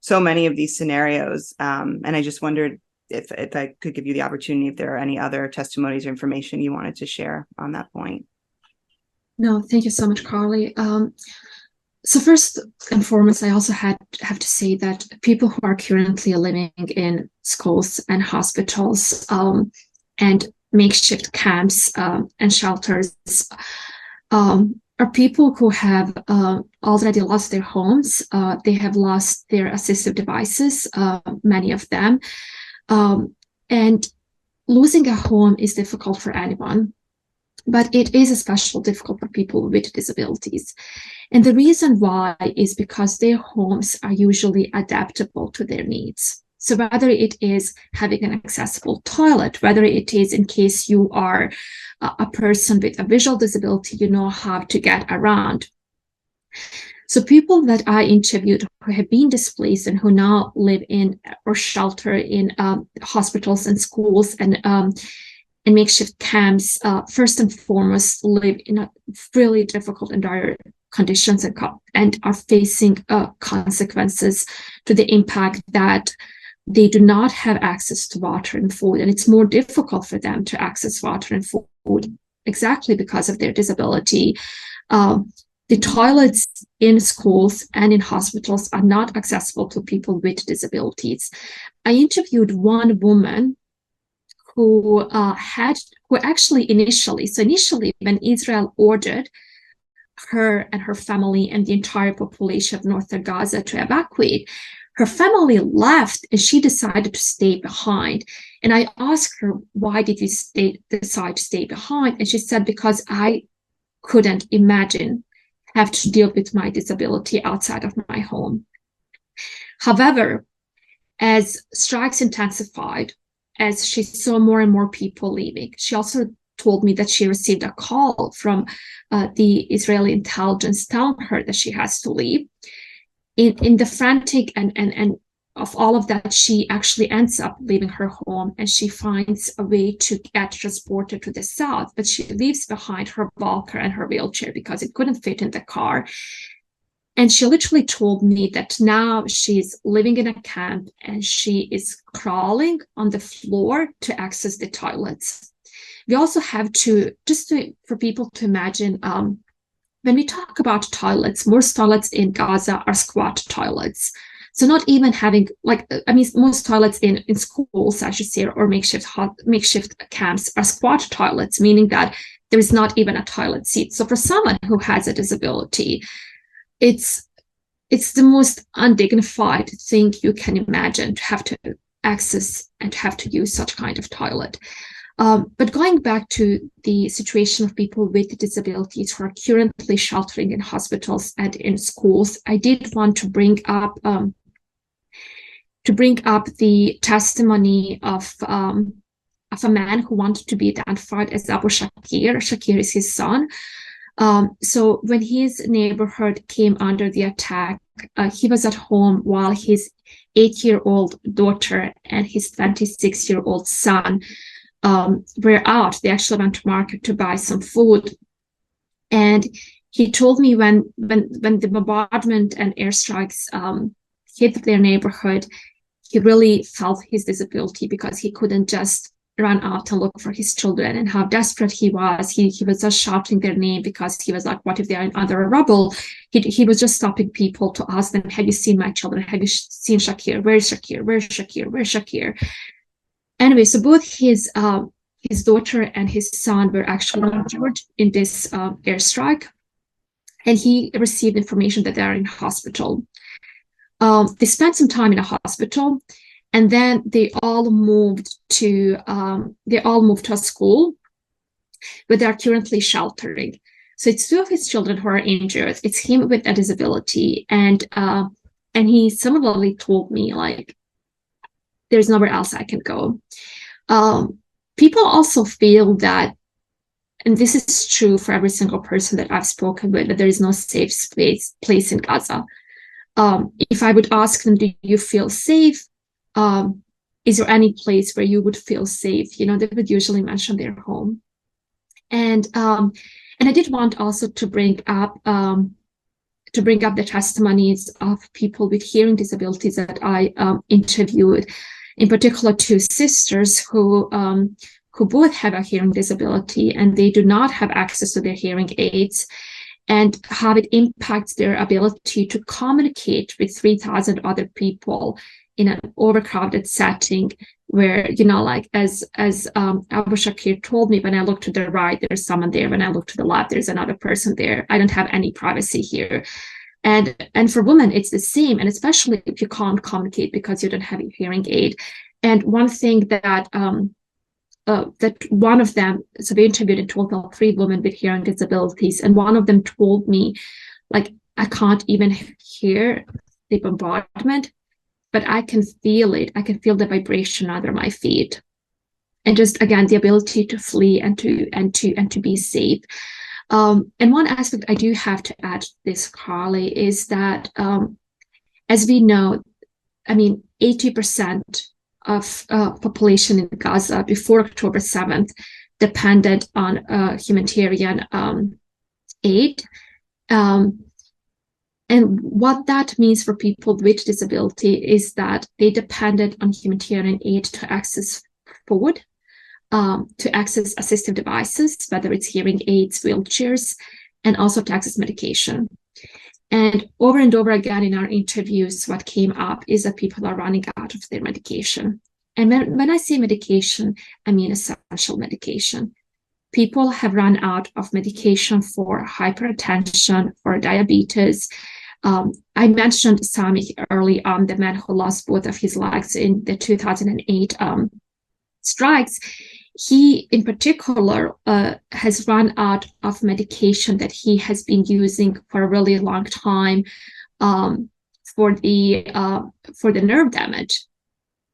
so many of these scenarios. And I just wondered if I could give you the opportunity, if there are any other testimonies or information you wanted to share on that point. No, thank you so much, Carly. So first and foremost, I also have to say that people who are currently living in schools and hospitals and makeshift camps and shelters are people who have already lost their homes. They have lost their assistive devices, many of them. And losing a home is difficult for anyone, but it is especially difficult for people with disabilities. And the reason why is because their homes are usually adaptable to their needs. So whether it is having an accessible toilet, whether it is in case you are a person with a visual disability, you know how to get around. So people that I interviewed who have been displaced and who now live in or shelter in hospitals and schools and makeshift camps, first and foremost, live in a really difficult and dire conditions and are facing consequences to the impact that they do not have access to water and food. And it's more difficult for them to access water and food exactly because of their disability. The toilets in schools and in hospitals are not accessible to people with disabilities. I interviewed one woman who actually initially when Israel ordered her and her family and the entire population of northern Gaza to evacuate, her family left and she decided to stay behind. And I asked her, why did you decide to stay behind? And she said, because I couldn't imagine have to deal with my disability outside of my home. However, as strikes intensified, as she saw more and more people leaving, she also told me that she received a call from the Israeli intelligence telling her that she has to leave. In the frantic and of all of that, she actually ends up leaving her home and she finds a way to get transported to the south, but she leaves behind her walker and her wheelchair because it couldn't fit in the car. And she literally told me that now she's living in a camp and she is crawling on the floor to access the toilets. We also have to, for people to imagine, when we talk about toilets, most toilets in Gaza are squat toilets. So not even having, most toilets in schools, I should say, or makeshift camps are squat toilets, meaning that there is not even a toilet seat. So for someone who has a disability, it's the most undignified thing you can imagine, to have to access and to have to use such kind of toilet. But going back to the situation of people with disabilities who are currently sheltering in hospitals and in schools, I did want to bring up the testimony of a man who wanted to be identified as Abu Shakir. Shakir is his son. So when his neighborhood came under the attack, he was at home while his 8-year-old daughter and his 26-year-old son were out. They actually went to market to buy some food. And he told me when the bombardment and airstrikes hit their neighborhood, he really felt his disability because he couldn't just run out and look for his children, and how desperate he was. He was just shouting their name because he was like, what if they're under a rubble? He was just stopping people to ask them, have you seen my children? Have you seen Shakir? Where's Shakir? Where's Shakir? Where's Shakir? Anyway, so both his daughter and his son were actually injured in this airstrike, and he received information that they are in hospital. They spent some time in a hospital, and then they all moved to a school where they are currently sheltering. So it's 2 of his children who are injured. It's him with a disability, and he similarly told me, like, there's nowhere else I can go. People also feel that, and this is true for every single person that I've spoken with, that there is no safe place in Gaza. If I would ask them, do you feel safe? Is there any place where you would feel safe? They would usually mention their home. And I did want also to bring up the testimonies of people with hearing disabilities that I interviewed, in particular 2 sisters who both have a hearing disability, and they do not have access to their hearing aids, and how it impacts their ability to communicate with 3,000 other people in an overcrowded setting where, like as Abu Shakir told me, when I look to the right, there's someone there. When I look to the left, there's another person there. I don't have any privacy here. And for women, it's the same, and especially if you can't communicate because you don't have a hearing aid. And one thing that one of them, so we interviewed in total 3 women with hearing disabilities, and one of them told me, like, I can't even hear the bombardment, but I can feel it. I can feel the vibration under my feet, and just again the ability to flee and to be safe. And one aspect I do have to add to this, Carly, is that as we know, 80% of population in Gaza before October 7th depended on humanitarian aid. And what that means for people with disability is that they depended on humanitarian aid to access food, to access assistive devices, whether it's hearing aids, wheelchairs, and also to access medication. And over again in our interviews, what came up is that people are running out of their medication. And when I say medication, I mean essential medication. People have run out of medication for hypertension, for diabetes. I mentioned Sami early on, the man who lost both of his legs in the 2008 strikes. He, in particular, has run out of medication that he has been using for a really long time for the nerve damage.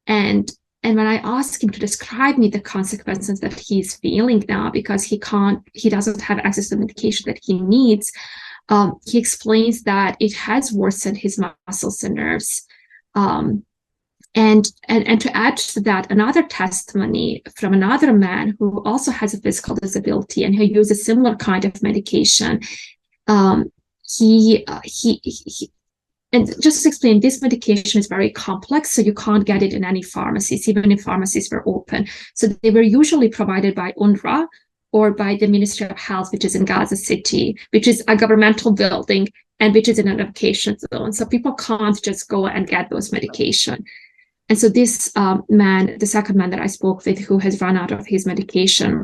And when I asked him to describe me the consequences that he's feeling now, because he doesn't have access to the medication that he needs, he explains that it has worsened his muscles and nerves. And to add to that, another testimony from another man who also has a physical disability and who uses a similar kind of medication. And just to explain, this medication is very complex, so you can't get it in any pharmacies, even if pharmacies were open. So they were usually provided by UNRWA or by the Ministry of Health, which is in Gaza City, which is a governmental building and which is in an evacuation zone. So people can't just go and get those medication. And so this man, the second man that I spoke with, who has run out of his medication,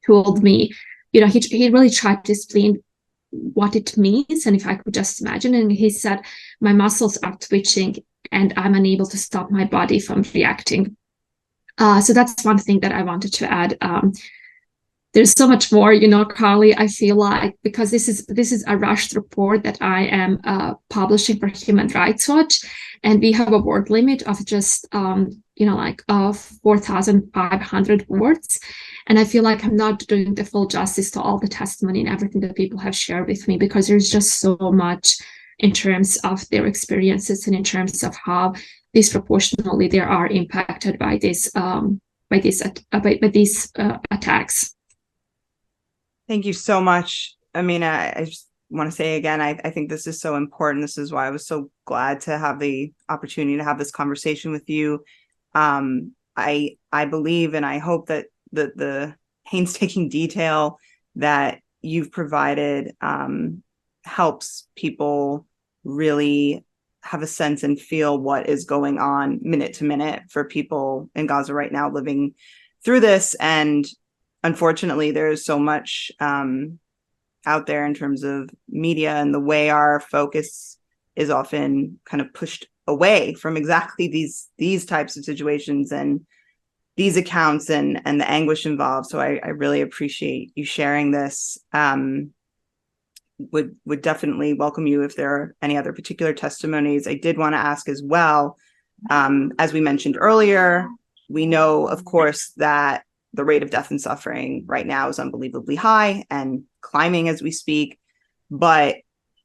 told me, he really tried to explain what it means and if I could just imagine. And he said, my muscles are twitching and I'm unable to stop my body from reacting. So that's one thing that I wanted to add. there's so much more, Carly. I feel like because this is a rushed report that I am publishing for Human Rights Watch, and we have a word limit of just 4,500 words, and I feel like I'm not doing the full justice to all the testimony and everything that people have shared with me, because there's just so much in terms of their experiences and in terms of how disproportionately they are impacted by these attacks. Thank you so much. I just want to say again, I think this is so important. This is why I was so glad to have the opportunity to have this conversation with you. I believe and I hope that the painstaking detail that you've provided helps people really have a sense and feel what is going on minute to minute for people in Gaza right now living through this. And unfortunately, there's so much out there in terms of media and the way our focus is often kind of pushed away from exactly these types of situations and these accounts and the anguish involved. So I really appreciate you sharing this. Would definitely welcome you if there are any other particular testimonies. I did want to ask as well, as we mentioned earlier, we know, of course, that the rate of death and suffering right now is unbelievably high and climbing as we speak, but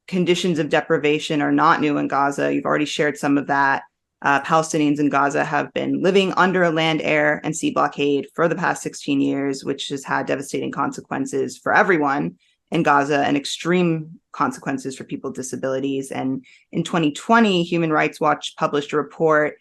conditions of deprivation are not new in Gaza. You've already shared some of that. Palestinians in Gaza have been living under a land, air, and sea blockade for the past 16 years, which has had devastating consequences for everyone in Gaza and extreme consequences for people with disabilities. And in 2020, Human Rights Watch published a report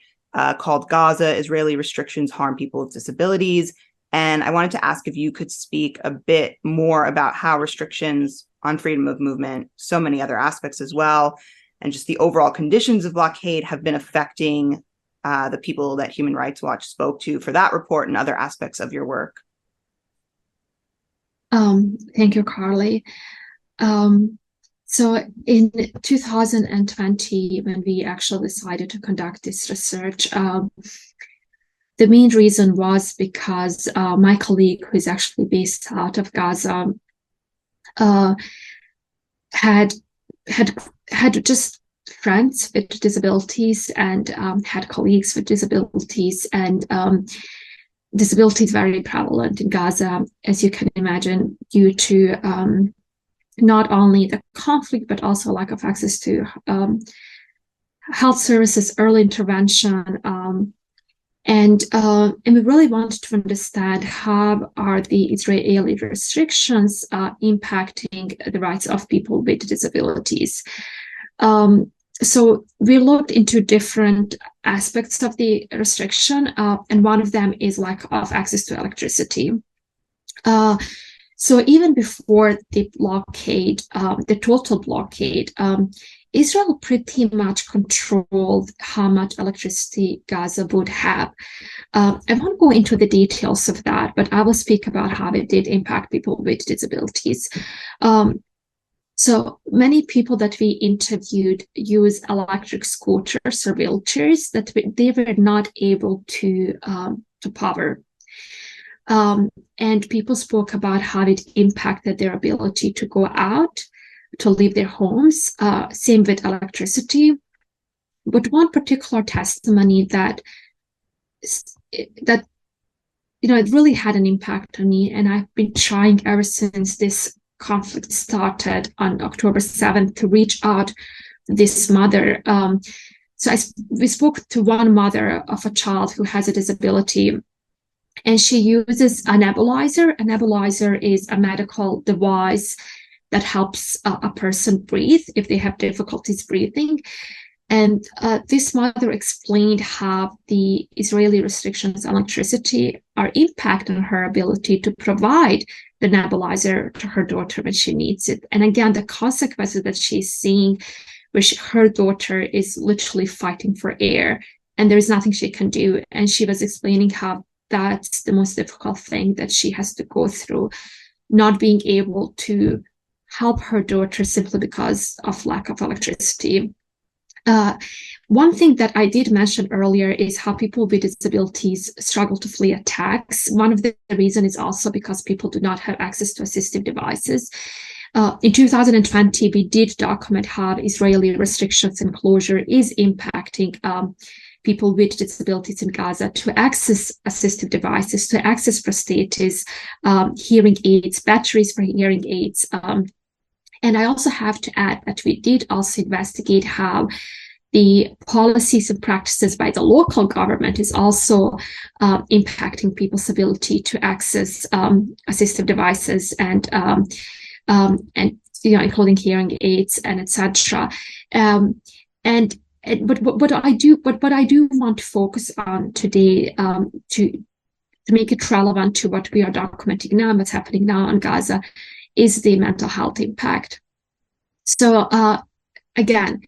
called Gaza, Israeli Restrictions Harm People with Disabilities. And I wanted to ask if you could speak a bit more about how restrictions on freedom of movement, so many other aspects as well, and just the overall conditions of blockade have been affecting the people that Human Rights Watch spoke to for that report and other aspects of your work. Thank you, Carly. So in 2020, when we actually decided to conduct this research, the main reason was because my colleague, who is actually based out of Gaza, had just friends with disabilities and had colleagues with disabilities, and disability is very prevalent in Gaza, as you can imagine, due to not only the conflict, but also lack of access to health services, early intervention. And we really wanted to understand how are the Israeli restrictions impacting the rights of people with disabilities. So we looked into different aspects of the restriction, and one of them is lack of access to electricity. So even before the blockade, the total blockade, Israel pretty much controlled how much electricity Gaza would have. I won't go into the details of that, but I will speak about how it did impact people with disabilities. So many people that we interviewed use electric scooters or wheelchairs that they were not able to power. And people spoke about how it impacted their ability to go out, to leave their homes. Same with electricity. But one particular testimony that it really had an impact on me, and I've been trying ever since this conflict started on October 7th to reach out to this mother. So we spoke to one mother of a child who has a disability, and she uses a nebulizer. A nebulizer is a medical device that helps a person breathe if they have difficulties breathing. And this mother explained how the Israeli restrictions on electricity are impacting her ability to provide the nebulizer to her daughter when she needs it. And again, the consequences that she's seeing, where her daughter is literally fighting for air and there's nothing she can do. And she was explaining how that's the most difficult thing that she has to go through, not being able to help her daughter simply because of lack of electricity. one thing that I did mention earlier is how people with disabilities struggle to flee attacks. One of the reasons is also because people do not have access to assistive devices. In 2020, we did document how Israeli restrictions and closure is impacting people with disabilities in Gaza to access assistive devices, to access prosthetics, hearing aids, batteries for hearing aids. And I also have to add that we did also investigate how the policies and practices by the local government is also impacting people's ability to access assistive devices and including hearing aids and etc. But what I do want to focus on today to make it relevant to what we are documenting now, what's happening now in Gaza, is the mental health impact. So again,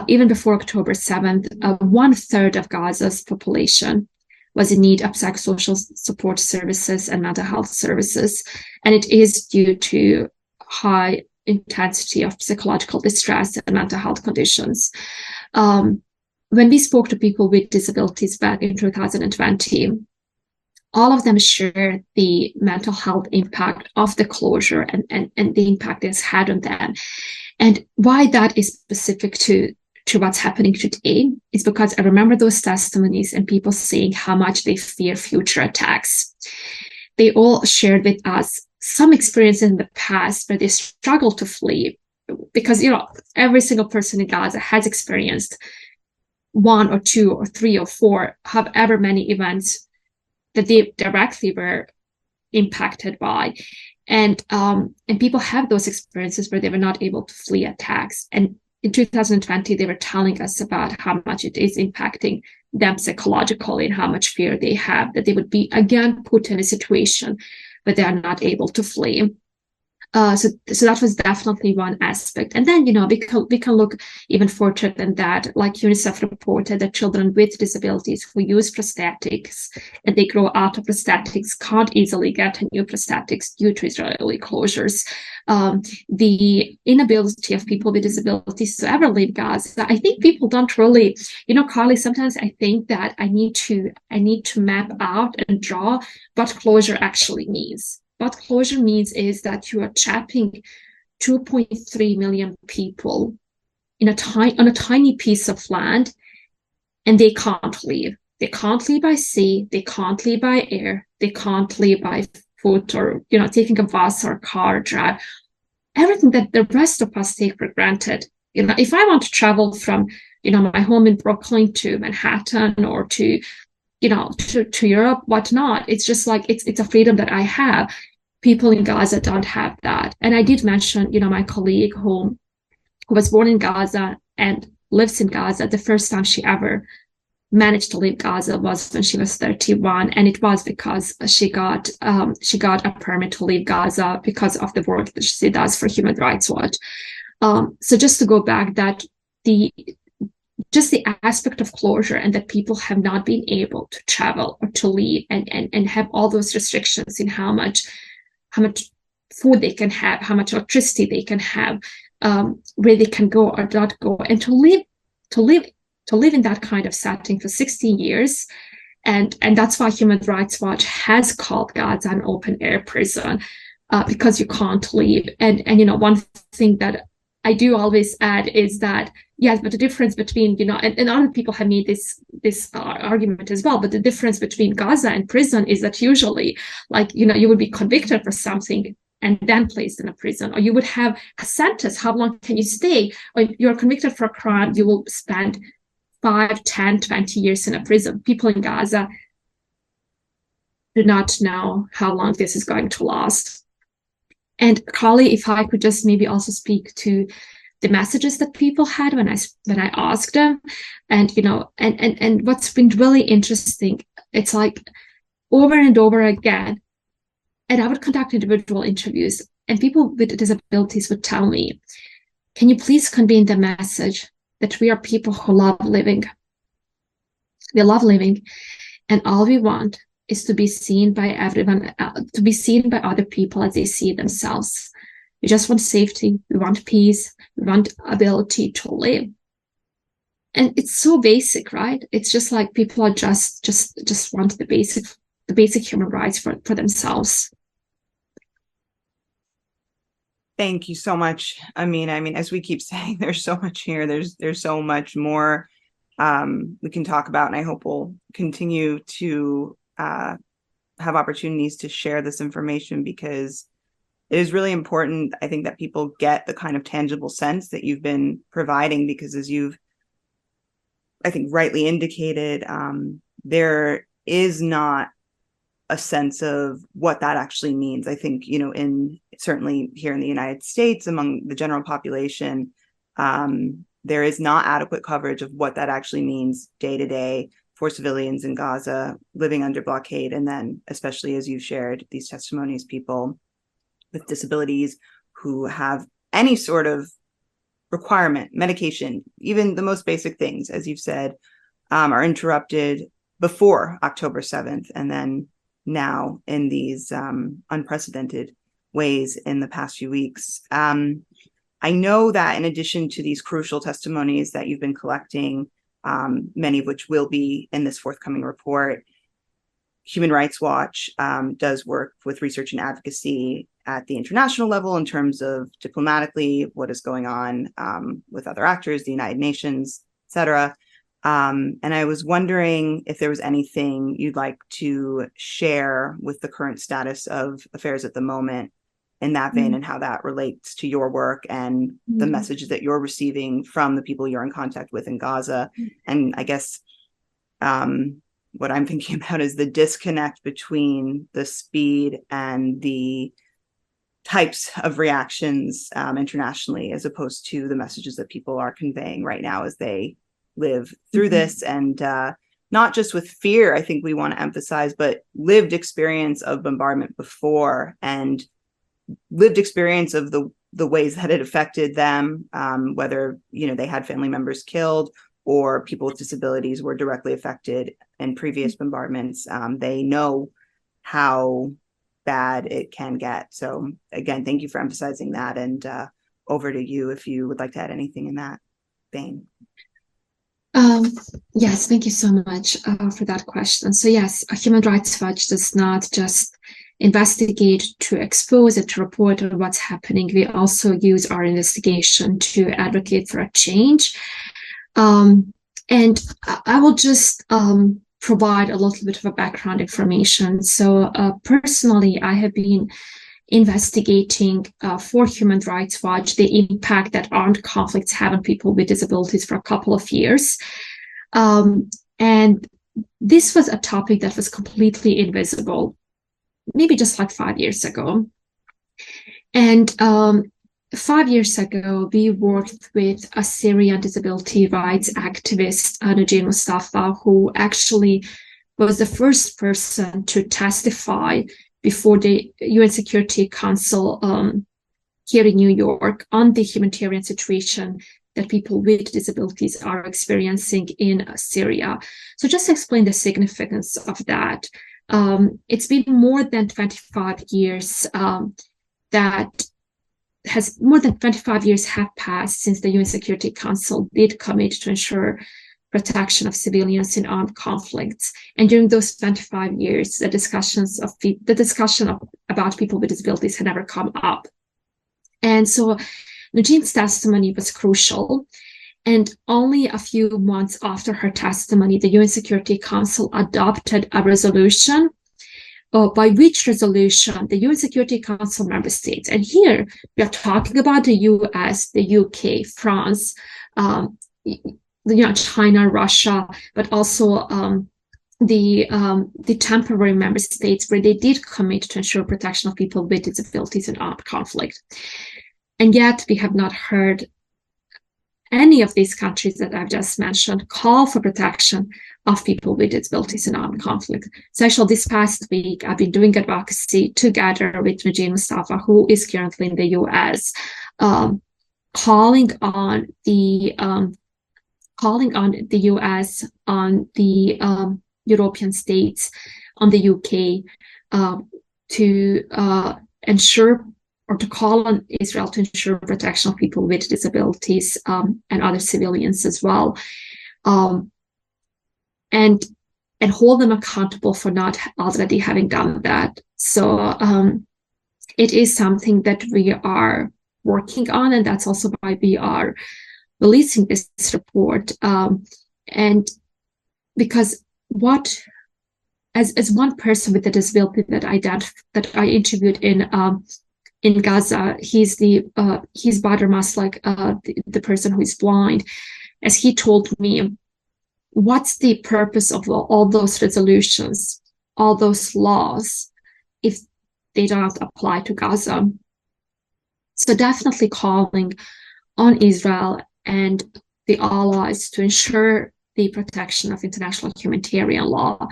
even before October 7th, 1/3 of Gaza's population was in need of psychosocial support services and mental health services. And it is due to high intensity of psychological distress and mental health conditions. When we spoke to people with disabilities back in 2020, all of them shared the mental health impact of the closure and the impact it's had on them. And why that is specific to what's happening today is because I remember those testimonies and people saying how much they fear future attacks. They all shared with us some experience in the past where they struggled to flee because, every single person in Gaza has experienced 1 or 2 or 3 or 4, however many events that they directly were impacted by. And people have those experiences where they were not able to flee attacks. And in 2020, they were telling us about how much it is impacting them psychologically and how much fear they have that they would be again put in a situation where they are not able to flee. So that was definitely one aspect. And then, we can look even further than that. Like UNICEF reported that children with disabilities who use prosthetics and they grow out of prosthetics can't easily get new prosthetics due to Israeli closures. The inability of people with disabilities to ever leave Gaza. I think people don't really, Carly, sometimes I think that I need to map out and draw what closure actually means. What closure means is that you are trapping 2.3 million people on a tiny piece of land, and they can't leave. They can't leave by sea. They can't leave by air. They can't leave by foot or taking a bus or car drive. Everything that the rest of us take for granted. If I want to travel from my home in Brooklyn to Manhattan or to Europe, whatnot. It's just like it's a freedom that I have. People in Gaza don't have that. And I did mention, my colleague who was born in Gaza and lives in Gaza. The first time she ever managed to leave Gaza was when she was 31, and it was because she got a permit to leave Gaza because of the work that she does for Human Rights Watch. So just to go back, that the aspect of closure and that people have not been able to travel or to leave and have all those restrictions in how much food they can have, how much electricity they can have, where they can go or not go, and to live in that kind of setting for 16 years. And that's why Human Rights Watch has called Gaza an open air prison, because you can't leave. And one thing that I do always add is that, yes, but the difference between, and other people have made this argument as well, but the difference between Gaza and prison is that usually, you would be convicted for something and then placed in a prison, or you would have a sentence, how long can you stay? Or if you're convicted for a crime, you will spend 5, 10, 20 years in a prison. People in Gaza do not know how long this is going to last. And Carly, if I could just maybe also speak to the messages that people had when I asked them, and and what's been really interesting, it's like over and over again, and I would conduct individual interviews, and people with disabilities would tell me, can you please convey the message that we are people who love living. We love living, and all we want is to be seen by everyone, to be seen by other people as they see themselves. We just want safety, we want peace, we want ability to live. and it's so basic, right? It's just like people are just want the basic human rights for themselves. Thank you so much, Emina. I mean, as we keep saying, there's so much here. There's so much more we can talk about, and I hope we'll continue to have opportunities to share this information, because it is really important, I think, that people get the kind of tangible sense that you've been providing, because as you've, I think, rightly indicated, there is not a sense of what that actually means. I think, certainly here in the United States, among the general population, there is not adequate coverage of what that actually means day to day for civilians in Gaza living under blockade. And then, especially as you've shared these testimonies, people with disabilities who have any sort of requirement, medication, even the most basic things, as you've said, are interrupted before October 7th, and then now in these unprecedented ways in the past few weeks. I know that in addition to these crucial testimonies that you've been collecting, many of which will be in this forthcoming report, Human Rights Watch does work with research and advocacy at the international level in terms of diplomatically what is going on with other actors, the United Nations, et cetera. And I was wondering if there was anything you'd like to share with the current status of affairs at the moment in that vein, and how that relates to your work and the messages that you're receiving from the people you're in contact with in Gaza. And I guess what I'm thinking about is the disconnect between the speed and the types of reactions internationally, as opposed to the messages that people are conveying right now as they live through this. And not just with fear, I think we want to emphasize, but lived experience of bombardment before, and lived experience of the ways that it affected them, whether they had family members killed or people with disabilities were directly affected in previous bombardments. They know how bad it can get. So again, thank you for emphasizing that, and over to you if you would like to add anything in that vein. Yes, thank you so much for that question. So yes, Human Rights Watch does not just investigate to expose it, to report on what's happening. We also use our investigation to advocate for a change. And I will just provide a little bit of a background information. So personally, I have been investigating for Human Rights Watch the impact that armed conflicts have on people with disabilities for a couple of years. And this was a topic that was completely invisible, maybe just like 5 years ago. And 5 years ago, we worked with a Syrian disability rights activist, Najin Mustafa, who actually was the first person to testify before the UN Security Council here in New York on the humanitarian situation that people with disabilities are experiencing in Syria. So just to explain the significance of that, it's been more than 25 years more than 25 years have passed since the UN Security Council did commit to ensure protection of civilians in armed conflicts. And during those 25 years, the discussion about people with disabilities had never come up. And so Najin's testimony was crucial. And only a few months after her testimony, the UN Security Council adopted a resolution, by which resolution the UN Security Council member states, and here we are talking about the US, the UK, France, China, Russia, but also the temporary member states where they did commit to ensure protection of people with disabilities in armed conflict. And yet we have not heard any of these countries that I've just mentioned call for protection of people with disabilities in armed conflict. So actually this past week, I've been doing advocacy together with Najin Mustafa, who is currently in the US, calling on the US, on the European states, on the UK, to ensure or to call on Israel to ensure protection of people with disabilities and other civilians as well. um, and hold them accountable for not already having done that. So it is something that we are working on, and that's also why we are releasing this report. And because what, as one person with a disability that I interviewed in Gaza, he's Badr Maslak, the person who is blind, as he told me, what's the purpose of all those resolutions, all those laws, if they don't apply to Gaza? So definitely calling on Israel and the allies to ensure the protection of international humanitarian law,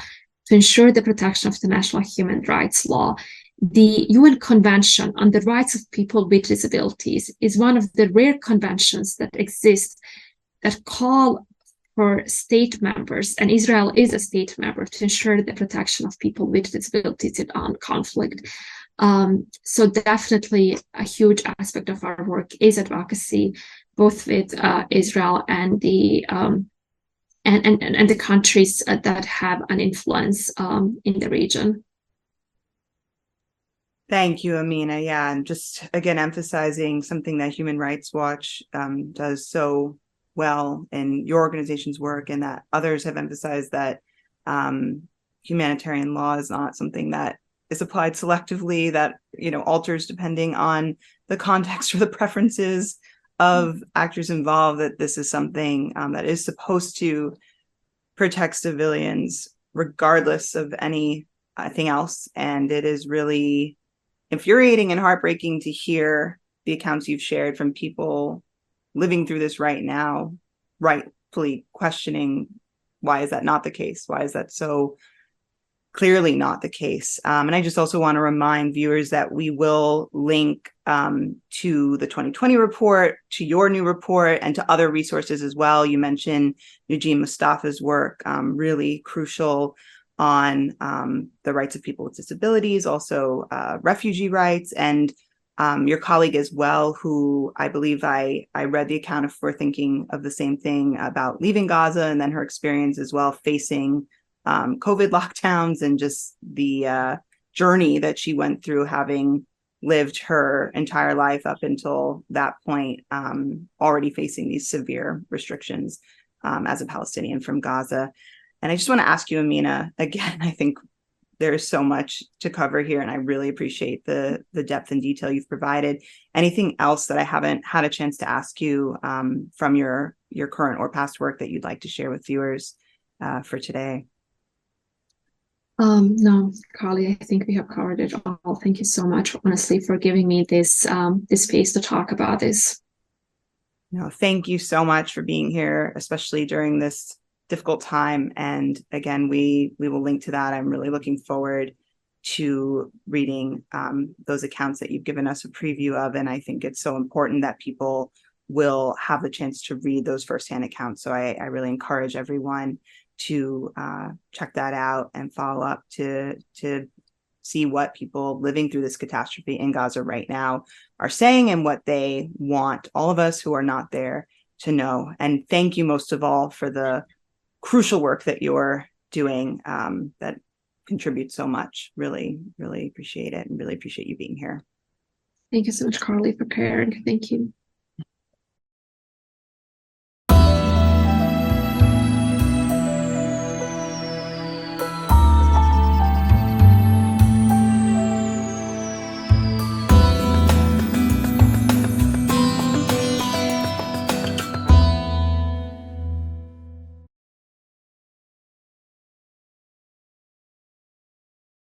to ensure the protection of international human rights law. The UN Convention on the Rights of People with Disabilities is one of the rare conventions that exist that call for state members, and Israel is a state member, to ensure the protection of people with disabilities in armed conflict. So definitely a huge aspect of our work is advocacy, both with Israel and the and the countries that have an influence in the region. Thank you, Emina. Yeah, and just again emphasizing something that Human Rights Watch does so well in your organization's work, and that others have emphasized that humanitarian law is not something that is applied selectively, that alters depending on the context or the preferences of actors involved, that this is something that is supposed to protect civilians regardless of anything else. And it is really infuriating and heartbreaking to hear the accounts you've shared from people living through this right now, rightfully questioning, why is that not the case? Why is that so clearly not the case? And I just also want to remind viewers that we will link to the 2020 report, to your new report, and to other resources as well. You mentioned Najim Mustafa's work, really crucial on the rights of people with disabilities, also refugee rights, and your colleague as well, who I believe I read the account of, for thinking of the same thing about leaving Gaza, and then her experience as well facing COVID lockdowns, and just the journey that she went through, having lived her entire life up until that point, already facing these severe restrictions as a Palestinian from Gaza. And I just want to ask you, Emina, again, I think there's so much to cover here, and I really appreciate the depth and detail you've provided. Anything else that I haven't had a chance to ask you from your current or past work that you'd like to share with viewers for today? No, Carly, I think we have covered it all. Thank you so much, honestly, for giving me this space to talk about this. No, thank you so much for being here, especially during this difficult time. And again, we will link to that. I'm really looking forward to reading those accounts that you've given us a preview of. And I think it's so important that people will have the chance to read those firsthand accounts. So I really encourage everyone to check that out and follow up to see what people living through this catastrophe in Gaza right now are saying, and what they want all of us who are not there to know. And thank you most of all for the crucial work that you're doing that contributes so much. Really, really appreciate it, and really appreciate you being here. Thank you so much, Carly, for caring. Thank you.